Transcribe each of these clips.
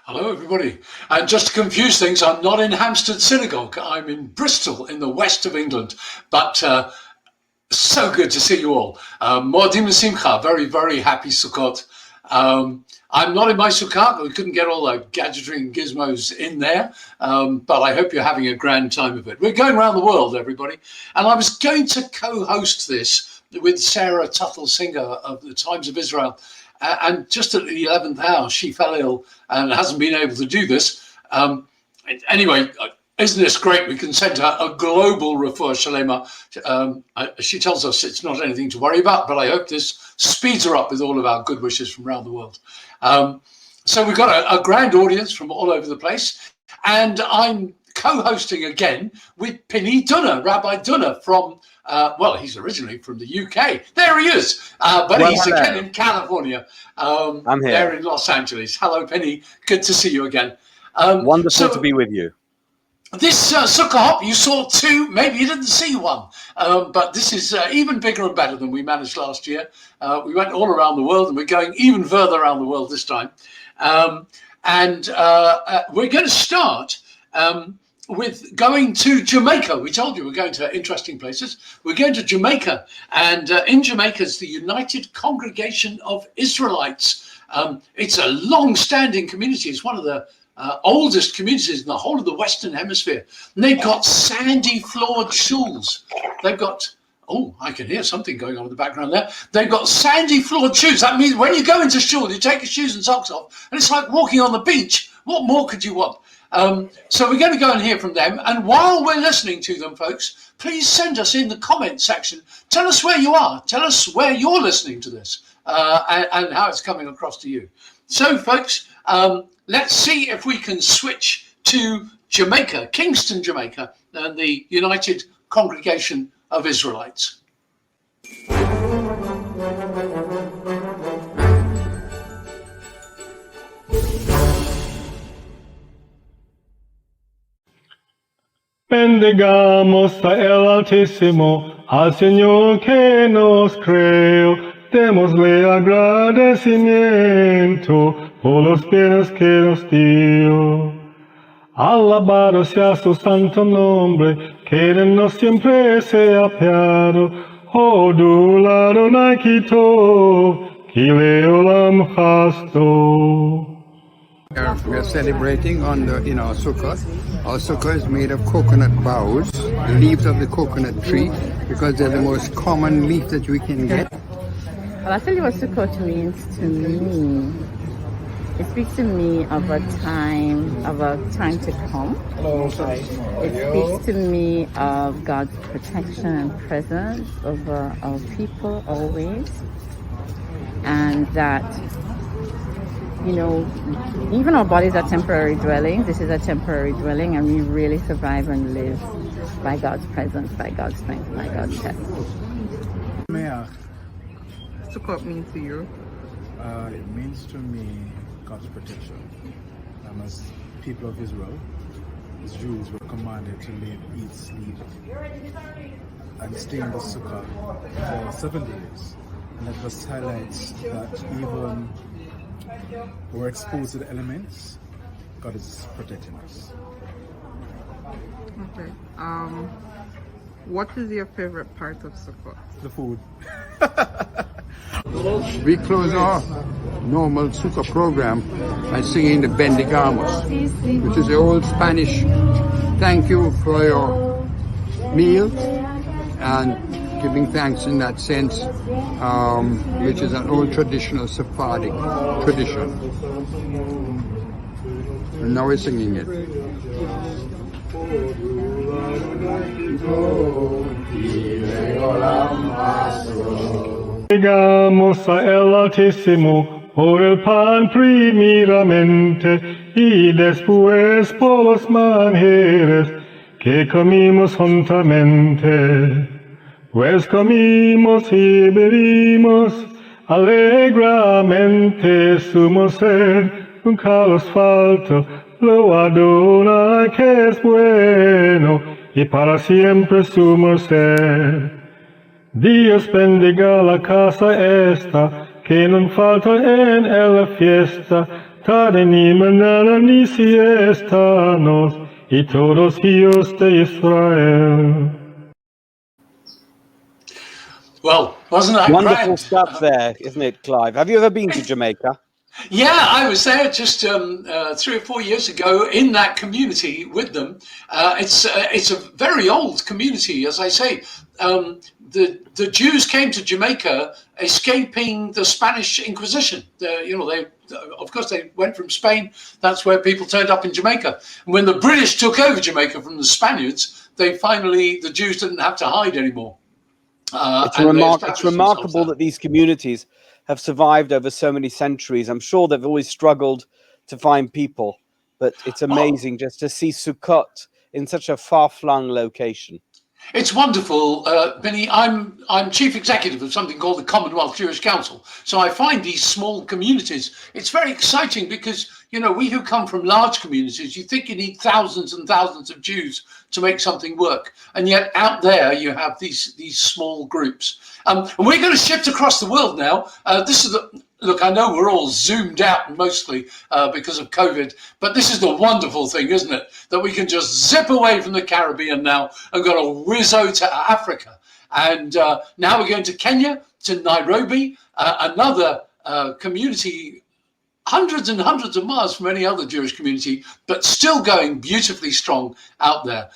Hello, everybody. And just to confuse things, I'm not in Hampstead Synagogue. I'm in Bristol in the west of England. But so good to see you all. Mo'adim simcha, very, very happy Sukkot. I'm not in my Sukkah. We couldn't get all the gadgetry and gizmos in there. But I hope you're having a grand time of it. We're going around the world, everybody. And I was going to co-host this with Sarah Tuttle-Singer of the Times of Israel. And just at the 11th hour, she fell ill and hasn't been able to do this. Anyway, isn't this great? We can send her a global refuah shalema. She tells us it's not anything to worry about, but I hope this speeds her up with all of our good wishes from around the world. So we've got a grand audience from all over the place. And I'm co-hosting again with Penny Dunner, Rabbi Dunner from well, he's originally from the UK. There he is. But he's again in California. I'm here. There in Los Angeles. Hello, Penny. Good to see you again. Wonderful to be with you. This Succah Hop, you saw two. Maybe you didn't see one. But this is even bigger and better than we managed last year. We went all around the world, and we're going even further around the world this time. And we're going to start with going to Jamaica. We told you we're going to interesting places. We're going to Jamaica, and in Jamaica is the United Congregation of Israelites. It's a long-standing community. It's one of the oldest communities in the whole of the Western Hemisphere. And they've got sandy-floored shuls. They've got, oh, I can hear something going on in the background there. They've got sandy-floored shoes. That means when you go into shul, you take your shoes and socks off, and it's like walking on the beach. What more could you want? So we're going to go and hear from them. And while we're listening to them, folks, please send us in the comment section. Tell us where you are. Tell us where you're listening to this and how it's coming across to you. So, folks, let's see if we can switch to Jamaica, Kingston, Jamaica, and the United Congregation of Israelites. Bendigamos a El Altísimo, al Señor que nos creó. Démosle agradecimiento por los bienes que nos dio. Alabado sea su santo nombre, que en nos siempre sea apiado. Hodulado nakito, kile olam hasto. We are celebrating on the Sukkah. Our Sukkah is made of coconut boughs, the leaves of the coconut tree, because they're the most common leaf that we can get. Well, I'll tell you what Sukkot means to me. It speaks to me of a time to come. It speaks to me of God's protection and presence over our people always. And that, even our bodies are temporary dwellings. This is a temporary dwelling, and we really survive and live by God's presence, by God's strength, by God's help. Sukkot mean to you? It means to me God's protection. As people of Israel, as Jews, were commanded to live, eat, sleep, and stay in the Sukkah for 7 days. And that just highlights that even we're exposed to the elements, God is protecting us. Okay. What is your favorite part of Sukkot? The food. We close our normal Sukkah program by singing the Bendigamos, which is the old Spanish thank you for your meal, and giving thanks in that sense, which is an old traditional Sephardic tradition. And now we're singing it. Llegamos a el Altísimo por el pan primeramente y después por los manjares que comimos juntamente. Pues comimos y bebimos alegremente su ser, nunca los falta, lo adora que es bueno y para siempre su merced. Dios bendiga la casa esta, que no falta en ella fiesta, tarde ni mañana ni siestanos, y todos hijos de Israel. Well, wasn't that Wonderful grand? stuff there, isn't it, Clive? Have you ever been to Jamaica? Yeah, I was there just 3 or 4 years ago in that community with them. It's a very old community, as I say. The Jews came to Jamaica escaping the Spanish Inquisition. They of course they went from Spain. That's where people turned up in Jamaica. And when the British took over Jamaica from the Spaniards, the Jews didn't have to hide anymore. It's remarkable that these communities have survived over so many centuries. I'm sure they've always struggled to find people, but it's amazing just to see Sukkot in such a far-flung location. It's wonderful, Benny. I'm chief executive of something called the Commonwealth Jewish Council. So I find these small communities, it's very exciting because, we who come from large communities, you think you need thousands and thousands of Jews to make something work. And yet out there you have these small groups. And we're going to shift across the world now. Look, I know we're all zoomed out mostly because of COVID, but this is the wonderful thing, isn't it? That we can just zip away from the Caribbean now and go to whizzo to Africa. And now we're going to Kenya, to Nairobi, another community hundreds and hundreds of miles from any other Jewish community, but still going beautifully strong out there.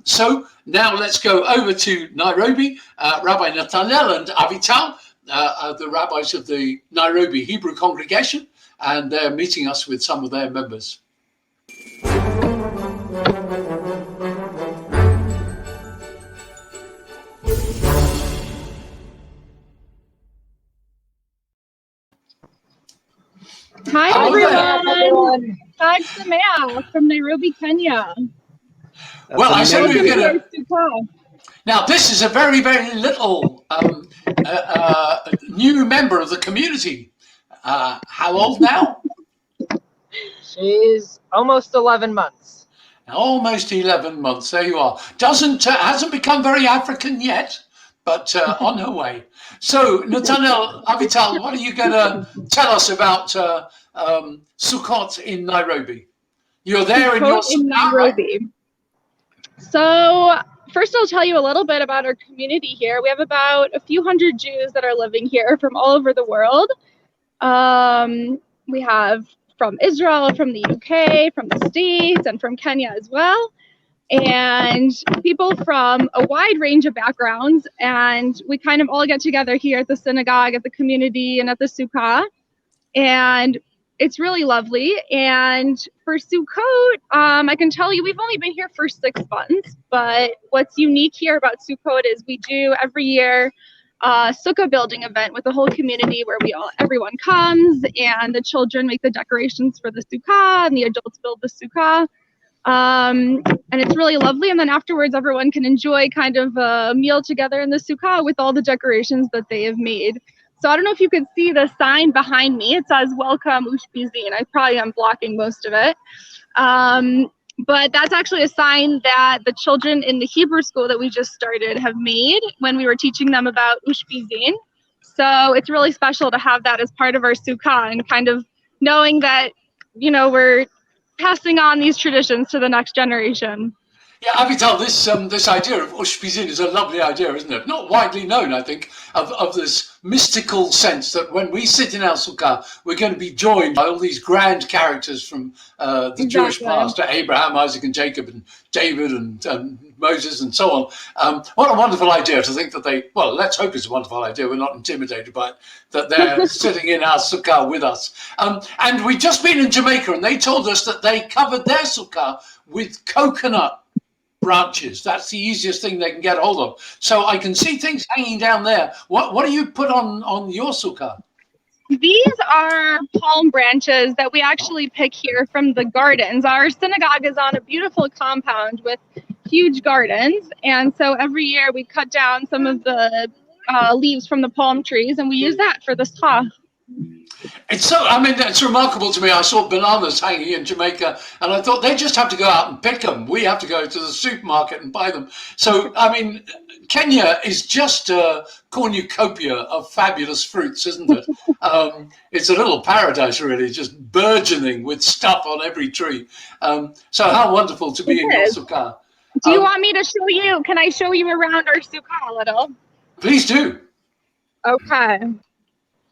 So now let's go over to Nairobi, Rabbi Nathaniel and Avital, the rabbis of the Nairobi Hebrew congregation, and they're meeting us with some of their members. Hi everyone. Hi Samaya from Nairobi, Kenya. Well, I said we were going to. Now, this is a very, very little new member of the community. How old now? She's almost 11 months. Almost 11 months. There you are. Hasn't become very African yet, but on her way. So, Nathaniel, Avital, what are you going to tell us about Sukkot in Nairobi? You're there in your in Nairobi. Right? So first I'll tell you a little bit about our community here. We have about a few hundred Jews that are living here from all over the world. We have from Israel, from the UK, from the States, and from Kenya as well. And people from a wide range of backgrounds. And we kind of all get together here at the synagogue, at the community, and at the Sukkah. And it's really lovely. And for Sukkot, I can tell you we've only been here for 6 months, but what's unique here about Sukkot is we do every year a Sukkah building event with the whole community where everyone comes and the children make the decorations for the Sukkah and the adults build the Sukkah. And it's really lovely. And then afterwards, everyone can enjoy kind of a meal together in the Sukkah with all the decorations that they have made. So I don't know if you could see the sign behind me. It says "Welcome Ushpizin." I probably am blocking most of it. But that's actually a sign that the children in the Hebrew school that we just started have made when we were teaching them about Ushpizin. So it's really special to have that as part of our Sukkah and kind of knowing that, you know, we're passing on these traditions to the next generation. Yeah, Avital, this idea of Ushpizin is a lovely idea, isn't it? Not widely known, I think, of this mystical sense that when we sit in our Sukkah, we're going to be joined by all these grand characters from the Jewish past, Abraham, Isaac, and Jacob, and David, and Moses, and so on. What a wonderful idea to think that let's hope it's a wonderful idea. We're not intimidated by it, that they're sitting in our Sukkah with us. And we've just been in Jamaica, and they told us that they covered their Sukkah with coconut branches. That's the easiest thing they can get hold of. So I can see things hanging down there. What do you put on your Sukkah? These are palm branches that we actually pick here from the gardens. Our synagogue is on a beautiful compound with huge gardens. And so every year we cut down some of the leaves from the palm trees and we use that for the Sukkah. It's remarkable to me. I saw bananas hanging in Jamaica and I thought they just have to go out and pick them. We have to go to the supermarket and buy them. So, Kenya is just a cornucopia of fabulous fruits, isn't it? It's a little paradise, really, just burgeoning with stuff on every tree. So how wonderful to be in your Sukkah. Do you want me to show you? Can I show you around our Sukkah a little? Please do. Okay.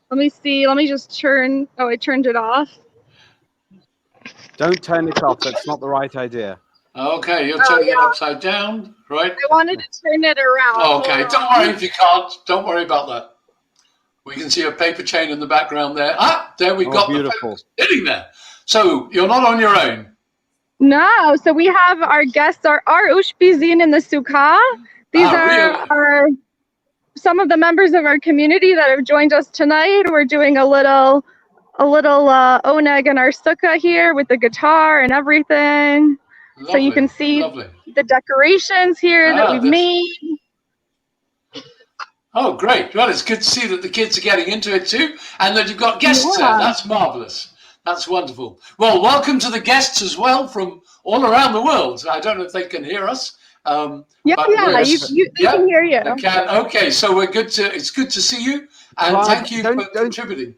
Let me see. Let me just turn. Oh, I turned it off. Don't turn it off. That's not the right idea. Okay, you're turning it upside down, right? I wanted to turn it around. Okay, don't worry if you can't. Don't worry about that. We can see a paper chain in the background there. There we got beautiful. The sitting there. So you're not on your own. No. So we have our guests, our Ushpizin in the Sukkah. These are some of the members of our community that have joined us tonight. We're doing a little oneg in our Sukkah here with the guitar and everything. Lovely, so you can see the decorations here that we've made. Oh, great. Well, it's good to see that the kids are getting into it too and that you've got guests there. That's marvelous. That's wonderful. Well, welcome to the guests as well from all around the world. I don't know if they can hear us. They can hear you. They can. Okay, so it's good to see you and Clive, thank you for contributing.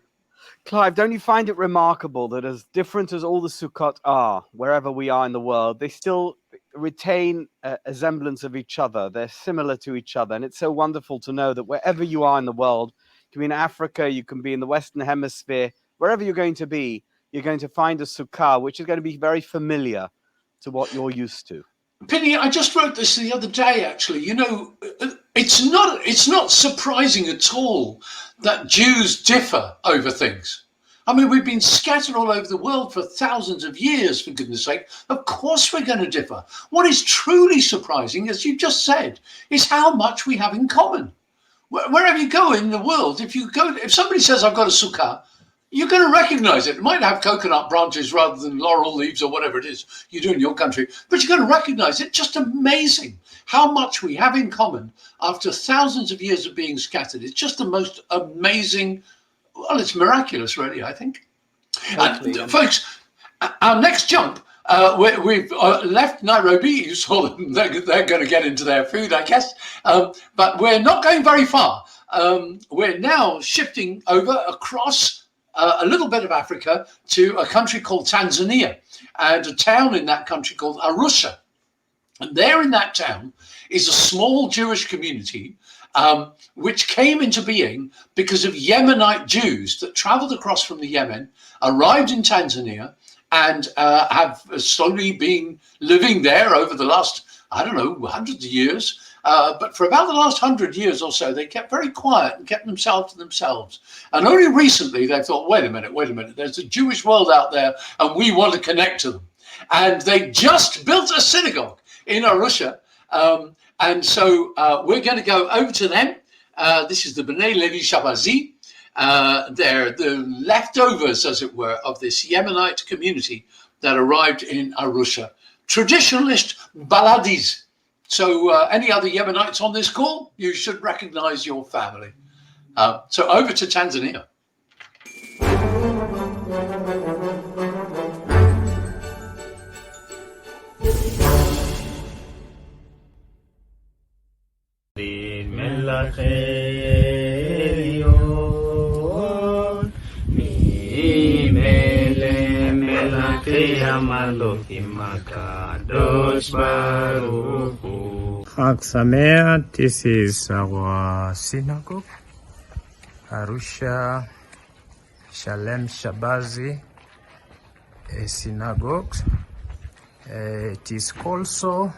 Clive, don't you find it remarkable that as different as all the Sukkot are, wherever we are in the world, they still retain a semblance of each other. They're similar to each other. And it's so wonderful to know that wherever you are in the world, you can be in Africa, you can be in the Western Hemisphere, wherever you're going to be, you're going to find a Sukkah, which is going to be very familiar to what you're used to. Penny, I just wrote this the other day, actually. You know, it's not surprising at all that Jews differ over things. I mean, we've been scattered all over the world for thousands of years, for goodness sake. Of course we're going to differ. What is truly surprising, as you just said, is how much we have in common. Wherever you go in the world, if somebody says, I've got a Sukkah, you're going to recognize it. It might have coconut branches rather than laurel leaves or whatever it is you do in your country, but you're going to recognize it. Just amazing how much we have in common after thousands of years of being scattered. It's just the most amazing, well, it's miraculous, really, I think. Totally. Folks, our next jump We've left Nairobi. You saw them. They're going to get into their food, I guess. But we're not going very far. We're now shifting over across a little bit of Africa to a country called Tanzania and a town in that country called Arusha. And there in that town is a small Jewish community which came into being because of Yemenite Jews that traveled across from the Yemen, arrived in Tanzania, and have slowly been living there over the last, I don't know, hundreds of years. But for about the last 100 years or so, they kept very quiet and kept themselves to themselves. And only recently they thought, wait a minute, there's a Jewish world out there and we want to connect to them. And they just built a synagogue in Arusha. And so we're going to go over to them. This is the B'nai Levi Shabazi. They're the leftovers, as it were, of this Yemenite community that arrived in Arusha. Traditionalist Baladis. So any other Yemenites on this call, you should recognize your family. So over to Tanzania. Chag Sameach, this is our synagogue, Arusha Shalem Shabazi synagogue. It is called so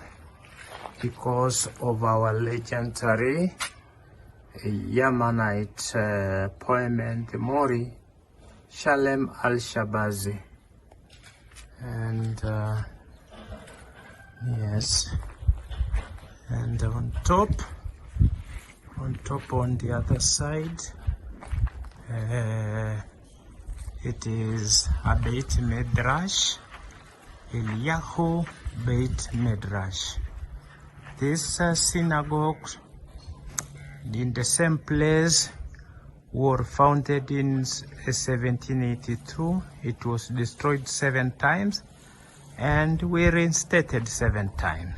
because of our legendary Yemenite poem Mori Shalem al-Shabazi. And yes, and on top on the other side, it is a Beit Medrash, Eliyahu Beit Medrash. This synagogue in the same place were founded in 1782. It was destroyed 7 times and we reinstated 7 times.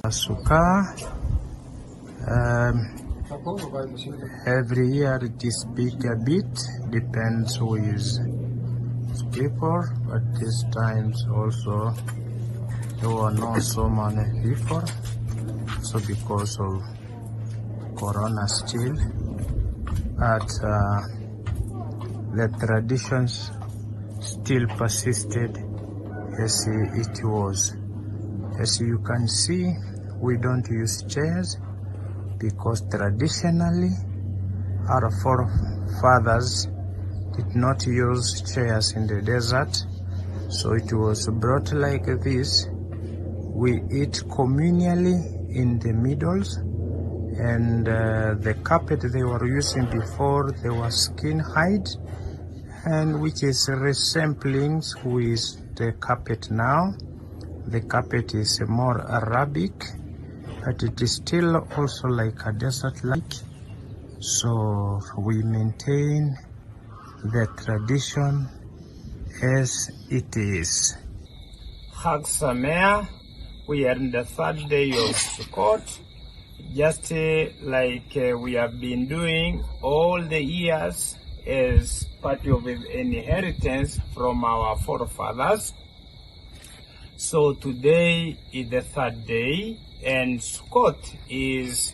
Sukkah, every year it is big a bit, depends who is people, but this times also there were not so many people, so because of Corona still, but the traditions still persisted as it was. As you can see, we don't use chairs because traditionally our forefathers did not use chairs in the desert, so it was brought like this. We eat communally in the middles, and the carpet they were using before, they were skin hide, and which is resembling with the carpet now. The carpet is more Arabic, but it is still also like a desert-like. So we maintain the tradition as it is. Chag Sameach, we are in the 3rd day of Sukkot, just like we have been doing all the years as part of an inheritance from our forefathers. So today is the 3rd day, and Sukkot is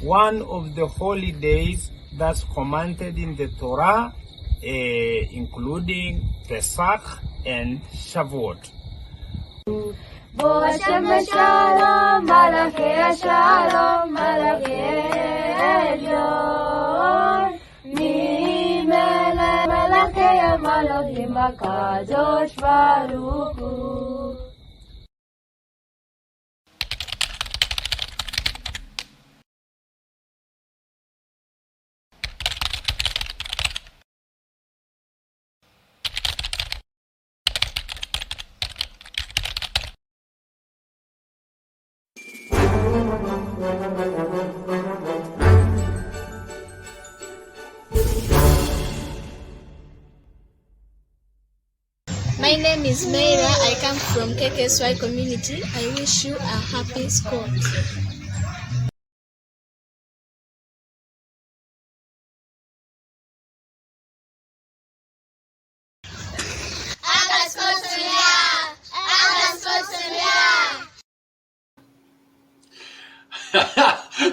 one of the holy days that's commanded in the Torah, including Pesach and Shavuot. Bo Hashem Shalom, Malachei Shalom, Malachei Elyon, Mimele Malachei Malachim HaKadosh Baruch Hu. name is Meira. I come from KKSY community. I wish you a happy Sukkot.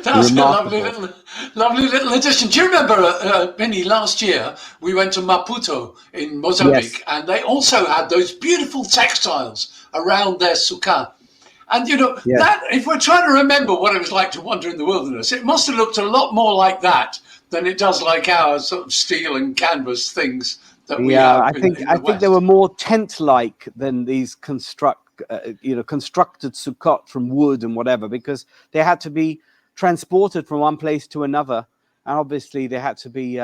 That was a lovely little addition. Do you remember, Benny, last year we went to Maputo in Mozambique, and they also had those beautiful textiles around their sukkah. And that if we're trying to remember what it was like to wander in the wilderness, it must have looked a lot more like that than it does like our sort of steel and canvas things that we have. I think they were more tent-like than these constructed sukkot from wood and whatever, because they had to be transported from one place to another, and obviously they had to be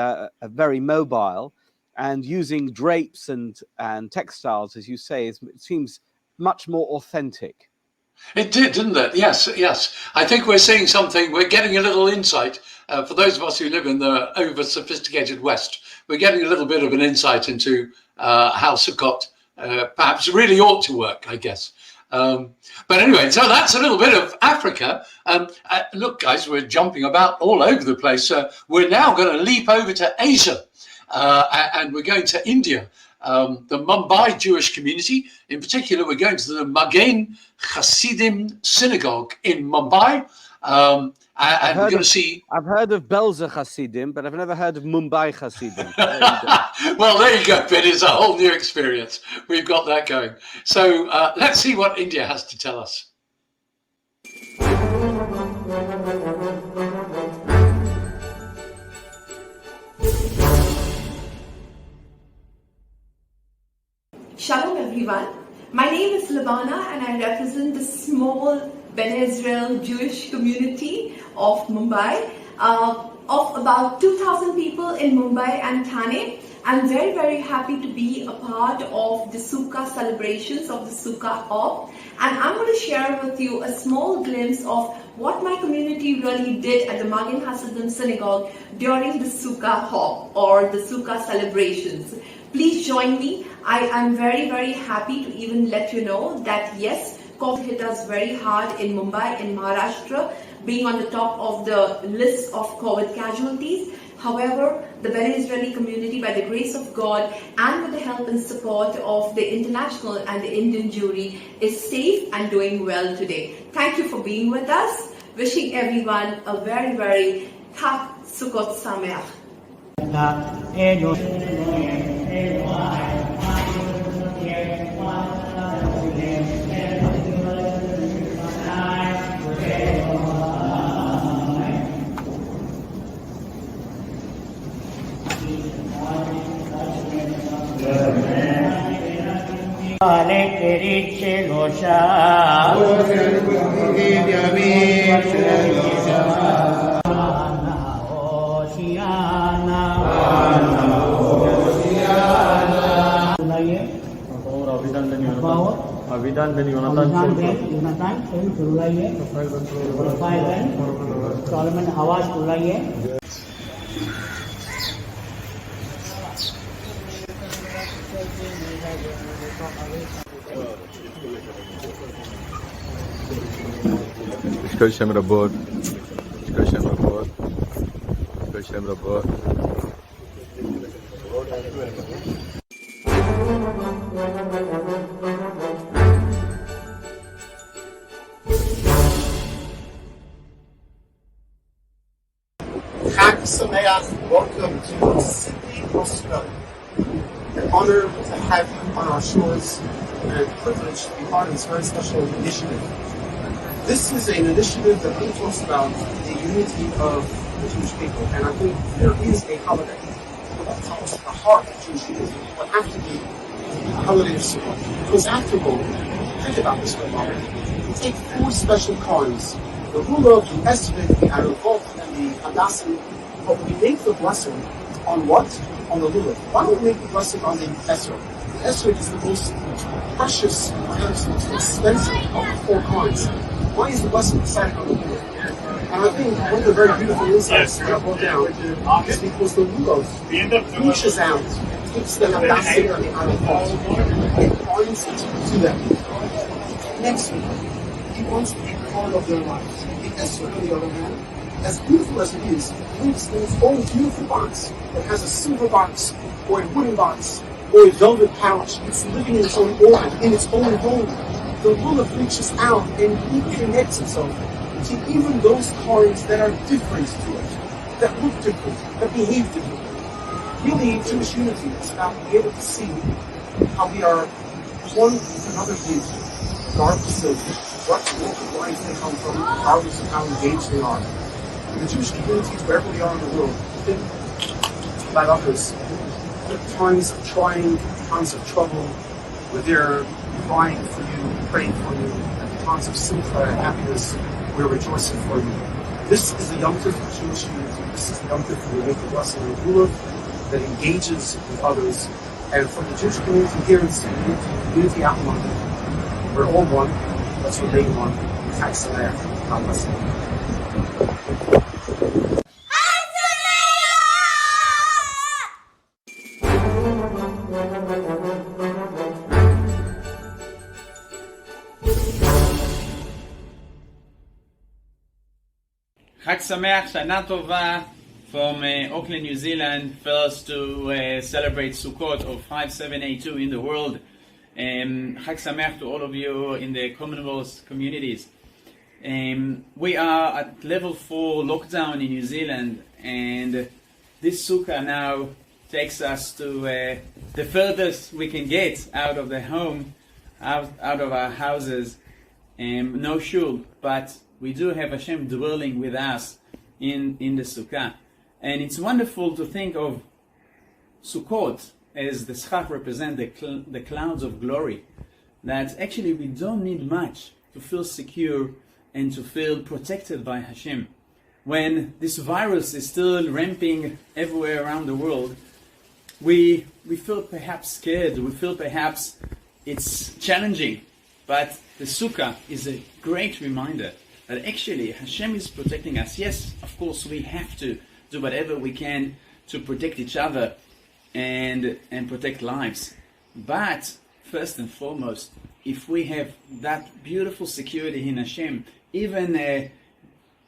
very mobile, and using drapes and textiles, as you say, it seems much more authentic. It did, didn't it? Yes. I think we're seeing something. We're getting a little insight. For those of us who live in the over-sophisticated West, we're getting a little bit of an insight into how Sukkot perhaps really ought to work, I guess. But anyway, so that's a little bit of Africa. Look, guys, we're jumping about all over the place. We're now going to leap over to Asia, and we're going to India. The Mumbai Jewish community. In particular, we're going to the Magen Hasidim Synagogue in Mumbai. And we're going to see... I've heard of Belzer Hasidim, but I've never heard of Mumbai Hasidim. Well, there you go, Ben. It's a whole new experience. We've got that going. So let's see what India has to tell us. Shalom everyone. My name is Labana and I represent the small Ben Israel Jewish community of Mumbai, of about 2,000 people in Mumbai and Thane. I'm very, very happy to be a part of the Sukkah celebrations of the Succah Hop, and I'm going to share with you a small glimpse of what my community really did at the Magen Hasidim Synagogue during the Succah Hop or the Sukkah celebrations. Please join me. I am very, very happy to even let you know that yes, COVID hit us very hard in Mumbai, in Maharashtra, being on the top of the list of COVID casualties. However, the Ben Israeli community, by the grace of God and with the help and support of the international and the Indian Jewry, is safe and doing well today. Thank you for being with us. Wishing everyone a very, very Chag Sukkot Sameach. Avidan ben Yonatan Solomon Hawash Kullaye. Shem Rabot, Shem Rabot, Shem Rabot. Chag Sameach, welcome to Sydney, Australia. An honor to have you on our shores and a privilege to be part of this very special initiative. This is an initiative that really talks about the unity of the Jewish people, and I think there is a holiday that tells the heart of Jewish unity. It would have to be a holiday of Sukkot. Because after all, think about this for a moment. We take four special coins, the Lulav, the Esrog, the Aruvot, and the Hadassim, but we make the blessing on what? On the Lulav. Why don't we make the blessing on the Esrog? The Esrog is the most precious, perhaps most expensive of the four coins. Why is the blessing decided on the Lulav? And I think one of the very beautiful insights that I brought down is because the Lulav reaches out puts them ambassador in our heart. It points to them. Next week, he wants to be part of their lives. The Esther, on the other hand, as beautiful as it is, lives in its own beautiful box. It has a silver box, or a wooden box, or a velvet pouch. It's living in its own orbit, in its own home. The lulav reaches out and he connects itself to even those cards that are different to it, that look different, that behave differently. Really, Jewish unity is about being able to see how we are one with another unity, regardless of what walk of life they come from, regardless of how engaged they are. In the Jewish communities, wherever we are in the world, think about others. At times of trying, times of trouble, where they're crying for you, praying for you, at the times of simcha and happiness, we're rejoicing for you. This is the Yom Tov of Jewish unity. This is the Yom Tov for the Make the Blessing of Lulav that engages with others. And for the Jewish community here in the community out in London, we're all one. Let's remain one. Chag Sameach. God bless you. Chag Sameach, Shana Tova from Auckland, New Zealand, first to celebrate Sukkot of 5782 in the world. Chag Sameach to all of you in the Commonwealth communities. We are at level 4 lockdown in New Zealand, and this Sukkah now takes us to the furthest we can get out of the home, out of our houses. No shul, but we do have Hashem dwelling with us in the Sukkah. And it's wonderful to think of Sukkot as the schach represent the clouds of glory. That actually we don't need much to feel secure and to feel protected by Hashem. When this virus is still ramping everywhere around the world, we feel perhaps scared, we feel perhaps it's challenging. But the Sukkah is a great reminder that actually Hashem is protecting us. Yes, of course, we have to do whatever we can to protect each other and protect lives. But first and foremost, if we have that beautiful security in Hashem, even a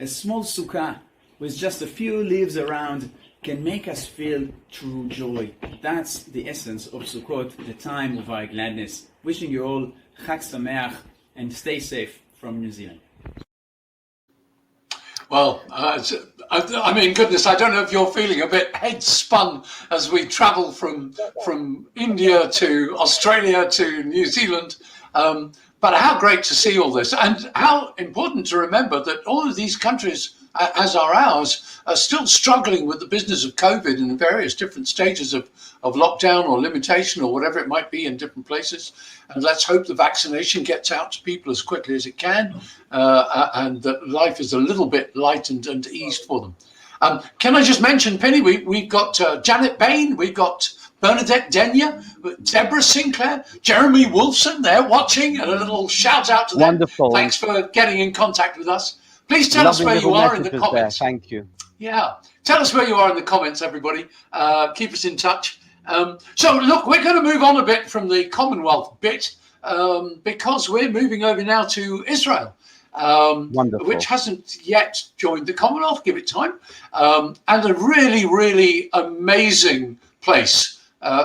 small sukkah with just a few leaves around can make us feel true joy. That's the essence of Sukkot, the time of our gladness. Wishing you all Chag Sameach and stay safe from New Zealand. Well, I mean, goodness, I don't know if you're feeling a bit head spun as we travel from India to Australia to New Zealand. But how great to see all this, and how important to remember that all of these countries, as are ours, are still struggling with the business of COVID in various different stages of lockdown or limitation or whatever it might be in different places. And let's hope the vaccination gets out to people as quickly as it can, and that life is a little bit lightened and eased for them. Can I just mention, Penny, we've got Janet Bain, we've got Bernadette Denyer, Deborah Sinclair, Jeremy Wolfson, they're watching, and a little shout out to them. Wonderful. Thanks for getting in contact with us. Please tell us where you are in the comments. There. Thank you. Yeah, tell us where you are in the comments, everybody. Keep us in touch. So look, we're going to move on a bit from the Commonwealth bit because we're moving over now to Israel, which hasn't yet joined the Commonwealth. Give it time. And a really, really amazing place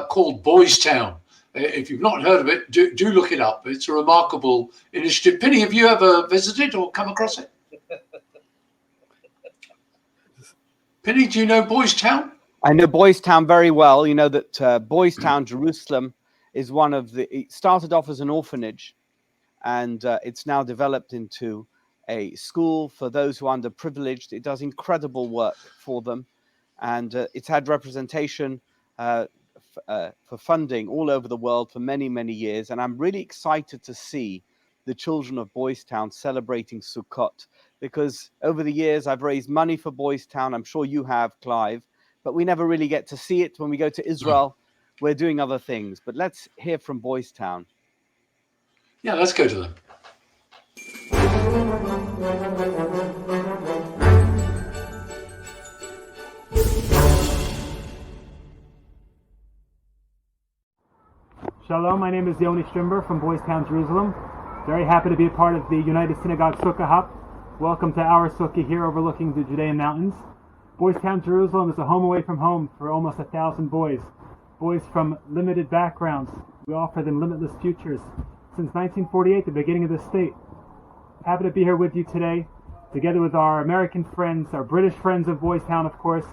called Boys Town. If you've not heard of it, do look it up. It's a remarkable initiative. Penny, have you ever visited or come across it? Penny, do you know Boys Town? I know Boys Town very well. You know that Boys Town, Jerusalem, is one of it started off as an orphanage, and it's now developed into a school for those who are underprivileged. It does incredible work for them, and it's had representation for funding all over the world for many, many years. And I'm really excited to see the children of Boys Town celebrating Sukkot, because over the years I've raised money for Boys Town. I'm sure you have, Clive, but we never really get to see it. When we go to Israel, we're doing other things. But let's hear from Boys Town. Yeah, let's go to them. Shalom, my name is Yoni Strimber from Boys Town, Jerusalem. Very happy to be a part of the United Synagogue Succah Hop. Welcome to our sukkah here overlooking the Judean mountains. Boys Town, Jerusalem is a home away from home for almost 1,000 boys. Boys from limited backgrounds. We offer them limitless futures. Since 1948, the beginning of this state. Happy to be here with you today, together with our American friends, our British friends of Boys Town, of course,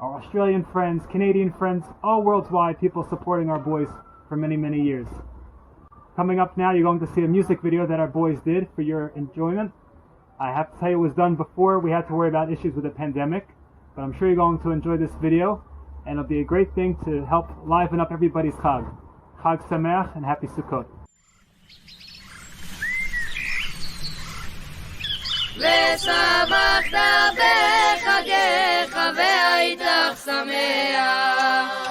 our Australian friends, Canadian friends, all worldwide people supporting our boys for many, many years. Coming up now, you're going to see a music video that our boys did for your enjoyment. I have to tell you, it was done before we had to worry about issues with the pandemic, but I'm sure you're going to enjoy this video, and it'll be a great thing to help liven up everybody's Chag. Chag Sameach and Happy Sukkot. ושמחת בחגיך והיית שמח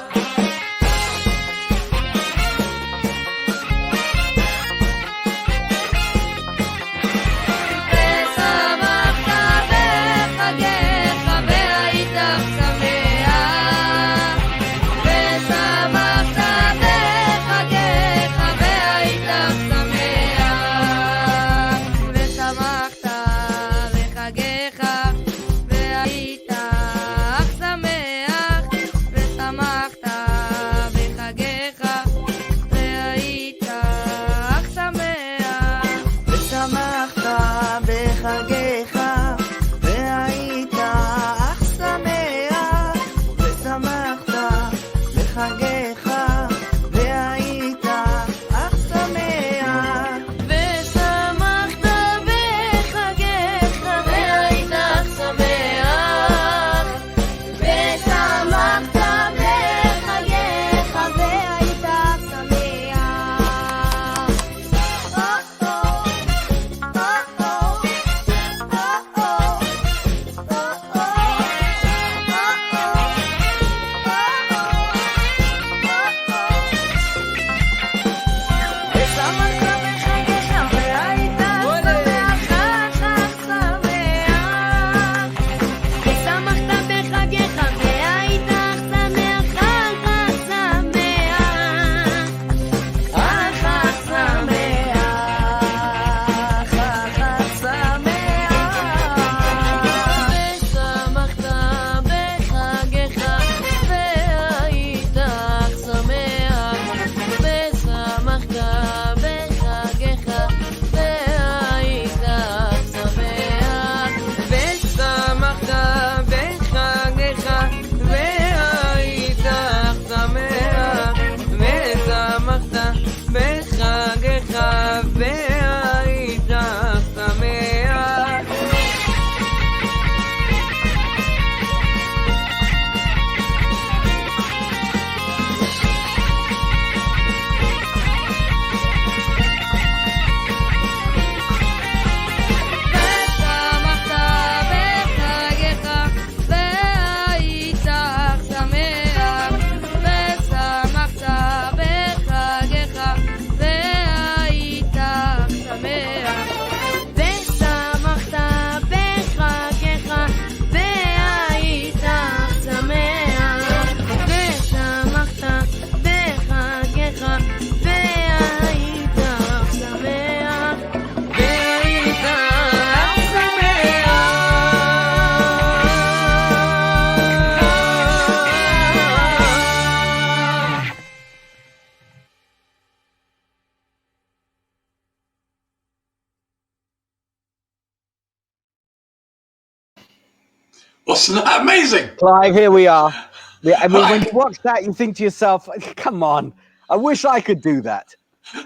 Wasn't that amazing? Clive, here we are. I mean, when you watch that, you think to yourself, come on, I wish I could do that.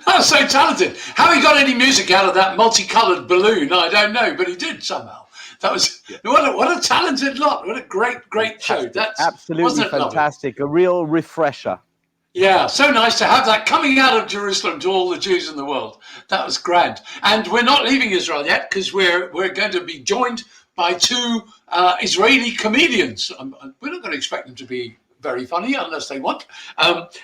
Oh, so talented. How he got any music out of that multicolored balloon, I don't know, but he did somehow. That was what a talented lot. What a great show. That's absolutely fantastic. A real refresher. Yeah, so nice to have that coming out of Jerusalem to all the Jews in the world. That was grand. And we're not leaving Israel yet because we're going to be joined by two Israeli comedians. We're not going to expect them to be very funny unless they want.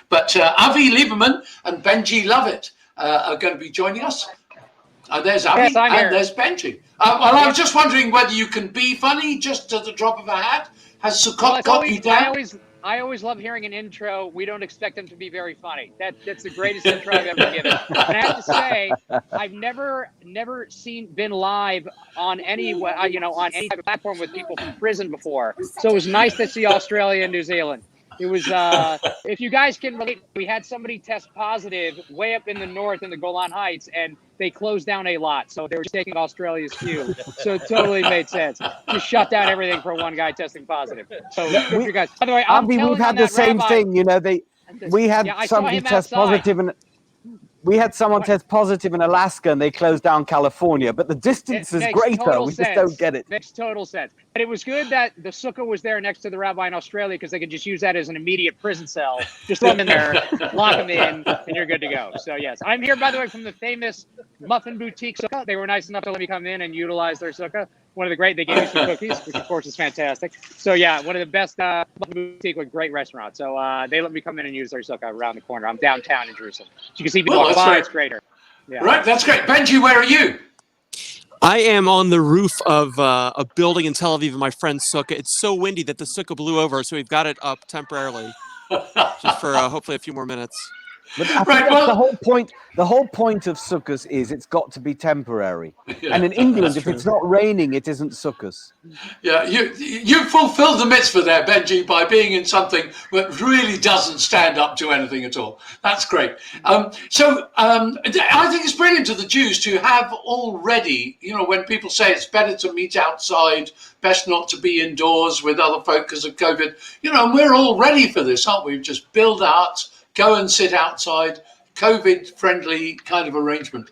But Avi Lieberman and Benji Lovett are going to be joining us. There's Avi and there's Benji. Well, I was just wondering whether you can be funny just at the drop of a hat. Has Sukkot got you down? I always love hearing an intro. We don't expect them to be very funny. That's the greatest intro I've ever given. And I have to say, I've never been live on any on any type of platform with people from prison before. So it was nice to see Australia and New Zealand. It was, if you guys can relate, we had somebody test positive way up in the north in the Golan Heights, and they closed down a lot. So they were just taking Australia's cue. So it totally made sense. Just shut down everything for one guy testing positive. So good for you guys. By the way, we've had the same thing. You know, we had somebody test positive and we had someone test positive in Alaska, and they closed down California. But the distance is greater. We just don't get it. Makes total sense. But it was good that the sukkah was there next to the rabbi in Australia, because they could just use that as an immediate prison cell. Just throw them in there, lock them in, and you're good to go. So yes, I'm here, by the way, from the famous Muffin Boutique sukkah. They were nice enough to let me come in and utilize their sukkah. One of the great, they gave me some cookies, which of course is fantastic. So yeah, one of the best Muffin Boutique with great restaurant. So they let me come in and use their sukkah around the corner. I'm downtown in Jerusalem. So you can see me walk by. It's great. Yeah. Right, that's great. Benji, where are you? I am on the roof of a building in Tel Aviv in my friend's sukkah. It's so windy that the sukkah blew over, so we've got it up temporarily, just for hopefully a few more minutes. But I think that's the whole point. The whole point of sukkahs is it's got to be temporary. Yeah, and in England, if it's not raining, it isn't sukkahs. Yeah, you fulfilled the mitzvah there, Benji, by being in something that really doesn't stand up to anything at all. That's great. I think it's brilliant of the Jews to have already, when people say it's better to meet outside, best not to be indoors with other folk because of COVID, and we're all ready for this, aren't we? Just build out, go and sit outside, COVID-friendly kind of arrangement.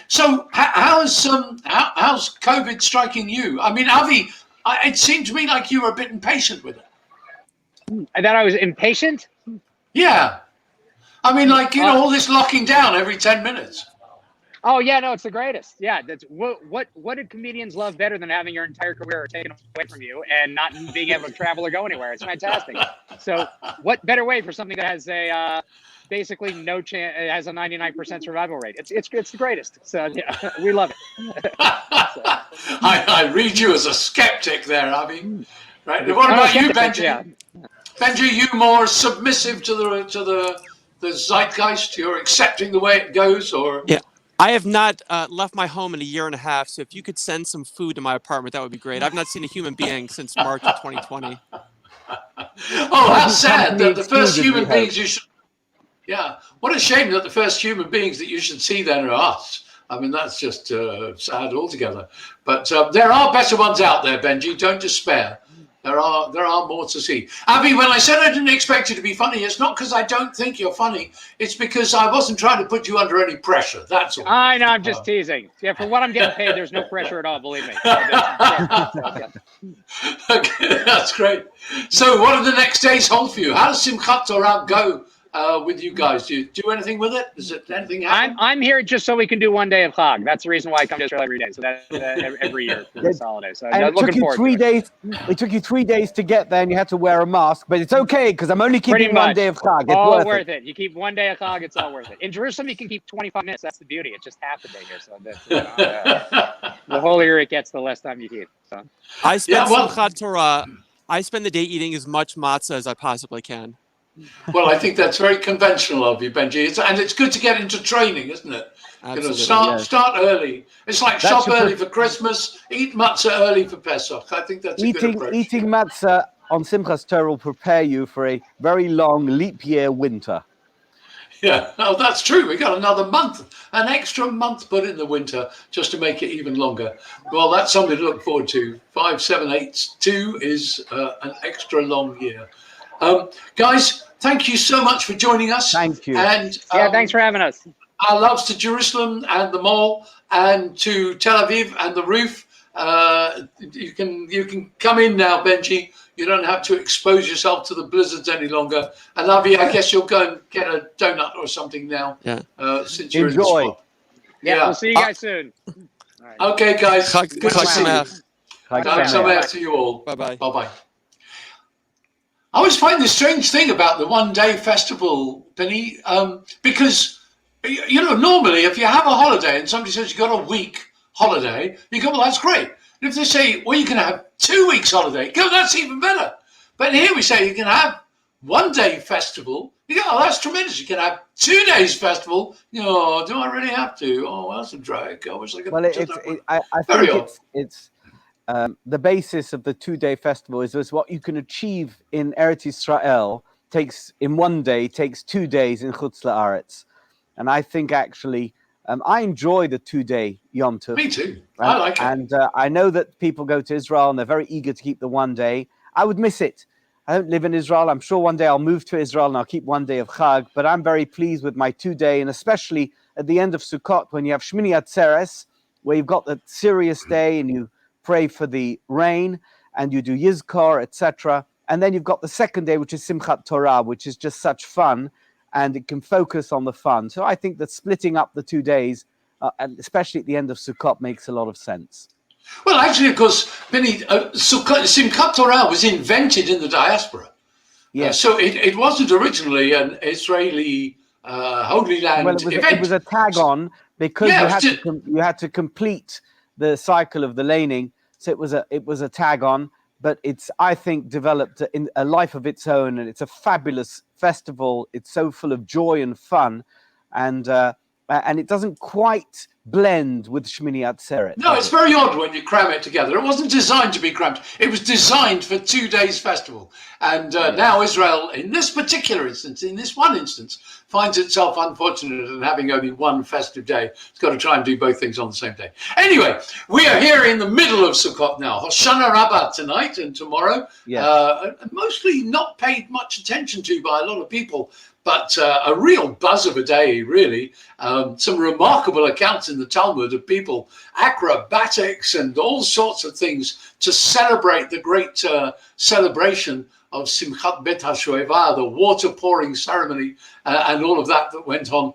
So how's COVID striking you? I mean, Avi, it seemed to me like you were a bit impatient with it. I thought I was impatient? Yeah. I mean, all this locking down every 10 minutes. Oh yeah, no, it's the greatest. Yeah, that's what do comedians love better than having your entire career taken away from you and not being able to travel or go anywhere? It's fantastic. So, what better way for something that has a basically no chance? It has a 99% survival rate. It's the greatest. So yeah, we love it. I read you as a skeptic there, Avi. Right. What about you, Benji? Yeah. Benji, you more submissive to the zeitgeist? You're accepting the way it goes, or yeah. I have not left my home in a year and a half, so if you could send some food to my apartment, that would be great. I've not seen a human being since March of 2020. Oh, how sad that the first human beings you should... Yeah, what a shame that the first human beings that you should see then are us. I mean, that's just sad altogether. But there are better ones out there, Benji. Don't despair. There are more to see. Avi, when I said I didn't expect you to be funny, it's not because I don't think you're funny. It's because I wasn't trying to put you under any pressure. That's all. I know, I'm just teasing. Yeah, for what I'm getting paid, there's no pressure at all, believe me. Okay, that's great. So what do the next days hold for you? How does Simchat Torah go with you guys? Do you do anything with it? Is it anything happen? I'm here just so we can do one day of Chag. That's the reason why I come to Israel every day. So that's every year for this holiday. So and I'm looking forward to it. It took you 3 days to get there, and you had to wear a mask. But it's okay because I'm only keeping 1 day of Chag. It's all worth it. You keep 1 day of Chag, it's all worth it. In Jerusalem, you can keep 25 minutes. That's the beauty. It's just half a day here. So that's, the holier it gets, the less time you keep. So. I spend Simchat Torah. I spend the day eating as much matzah as I possibly can. Well, I think that's very conventional of you, Benji. And it's good to get into training, isn't it? Absolutely, start early. It's like shop early for Christmas, eat matzah early for Pesach. I think that's a good approach. Eating matzah on Simchat Torah will prepare you for a very long leap year winter. Yeah, oh, that's true. We got another month, an extra month put in the winter just to make it even longer. Well, that's something to look forward to. 5782 is an extra long year. Guys, thank you so much for joining us. Thank you. And thanks for having us. Our loves to Jerusalem and the mall, and to Tel Aviv and the roof. You can come in now, Benji. You don't have to expose yourself to the blizzards any longer. And Avi, I guess you'll go and get a donut or something now. Yeah. Since you're Enjoy. in the spot. Yeah, we'll see you guys soon. All right. Okay, guys. Chag Sameach to you all. Bye-bye. Bye-bye. I always find this strange thing about the one-day festival, Penny, because, normally if you have a holiday and somebody says you've got a week holiday, you go, well, that's great. And if they say, well, you can have 2 weeks holiday, go, that's even better. But here we say you can have 1 day festival. Oh, that's tremendous. You can have 2 days festival. Do I really have to? Oh, that's a drag. I wish I could. Well, I think it's the basis of the 2-day festival is what you can achieve in Eretz Israel takes 2 days in Chutz La'aretz. And I think actually, I enjoy the 2-day Yom Tov. Me too. I like it. And I know that people go to Israel and they're very eager to keep the 1 day. I would miss it. I don't live in Israel. I'm sure one day I'll move to Israel and I'll keep 1 day of Chag. But I'm very pleased with my 2 day, and especially at the end of Sukkot when you have Shmini Atzeres, where you've got the serious day and you pray for the rain and you do Yizkor, etc. And then you've got the second day, which is Simchat Torah, which is just such fun, and it can focus on the fun. So I think that splitting up the 2 days, and especially at the end of Sukkot, makes a lot of sense. Well, actually, of course, Benny, Simchat Torah was invented in the diaspora. Yes. So it wasn't originally an Israeli Holy Land event. It was a tag-on because you had to complete the cycle of the laning. So it was a tag-on, but it's, I think, developed in a life of its own, and it's a fabulous festival. It's so full of joy and fun, and it doesn't quite blend with Shmini Atzeret. No, it's very odd when you cram it together. It wasn't designed to be crammed. It was designed for 2 days festival. And now Israel, in this particular instance, in this one instance, finds itself unfortunate in having only one festive day. It's got to try and do both things on the same day. Anyway, we are here in the middle of Sukkot now. Hoshana Rabbah tonight and tomorrow. Mostly not paid much attention to by a lot of people, but a real buzz of a day, really. Some remarkable accounts in the Talmud of people, acrobatics and all sorts of things to celebrate the great celebration of Simchat Bet HaShoevah, the water pouring ceremony, and all of that went on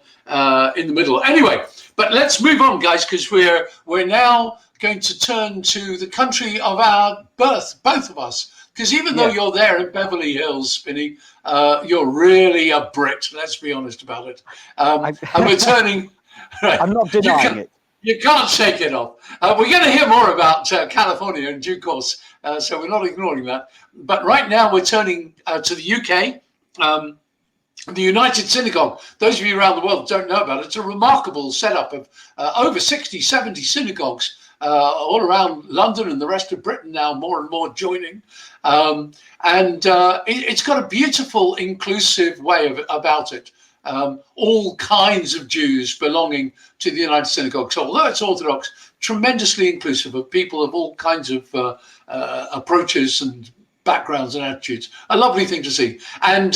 in the middle. Anyway, but let's move on, guys, because we're now going to turn to the country of our birth, both of us. Because even though you're there in Beverly Hills, Spinny, you're really a Brit. Let's be honest about it. And we're turning. Right, I'm not denying it. You can't shake it off. We're going to hear more about California in due course, so we're not ignoring that. But right now we're turning to the UK. The United Synagogue, those of you around the world don't know about it, it's a remarkable setup of over 60, 70 synagogues all around London and the rest of Britain now, more and more joining. It's got a beautiful, inclusive way about it. All kinds of Jews belonging to the United Synagogue. So although it's Orthodox, tremendously inclusive of people of all kinds of approaches and backgrounds and attitudes. A lovely thing to see. And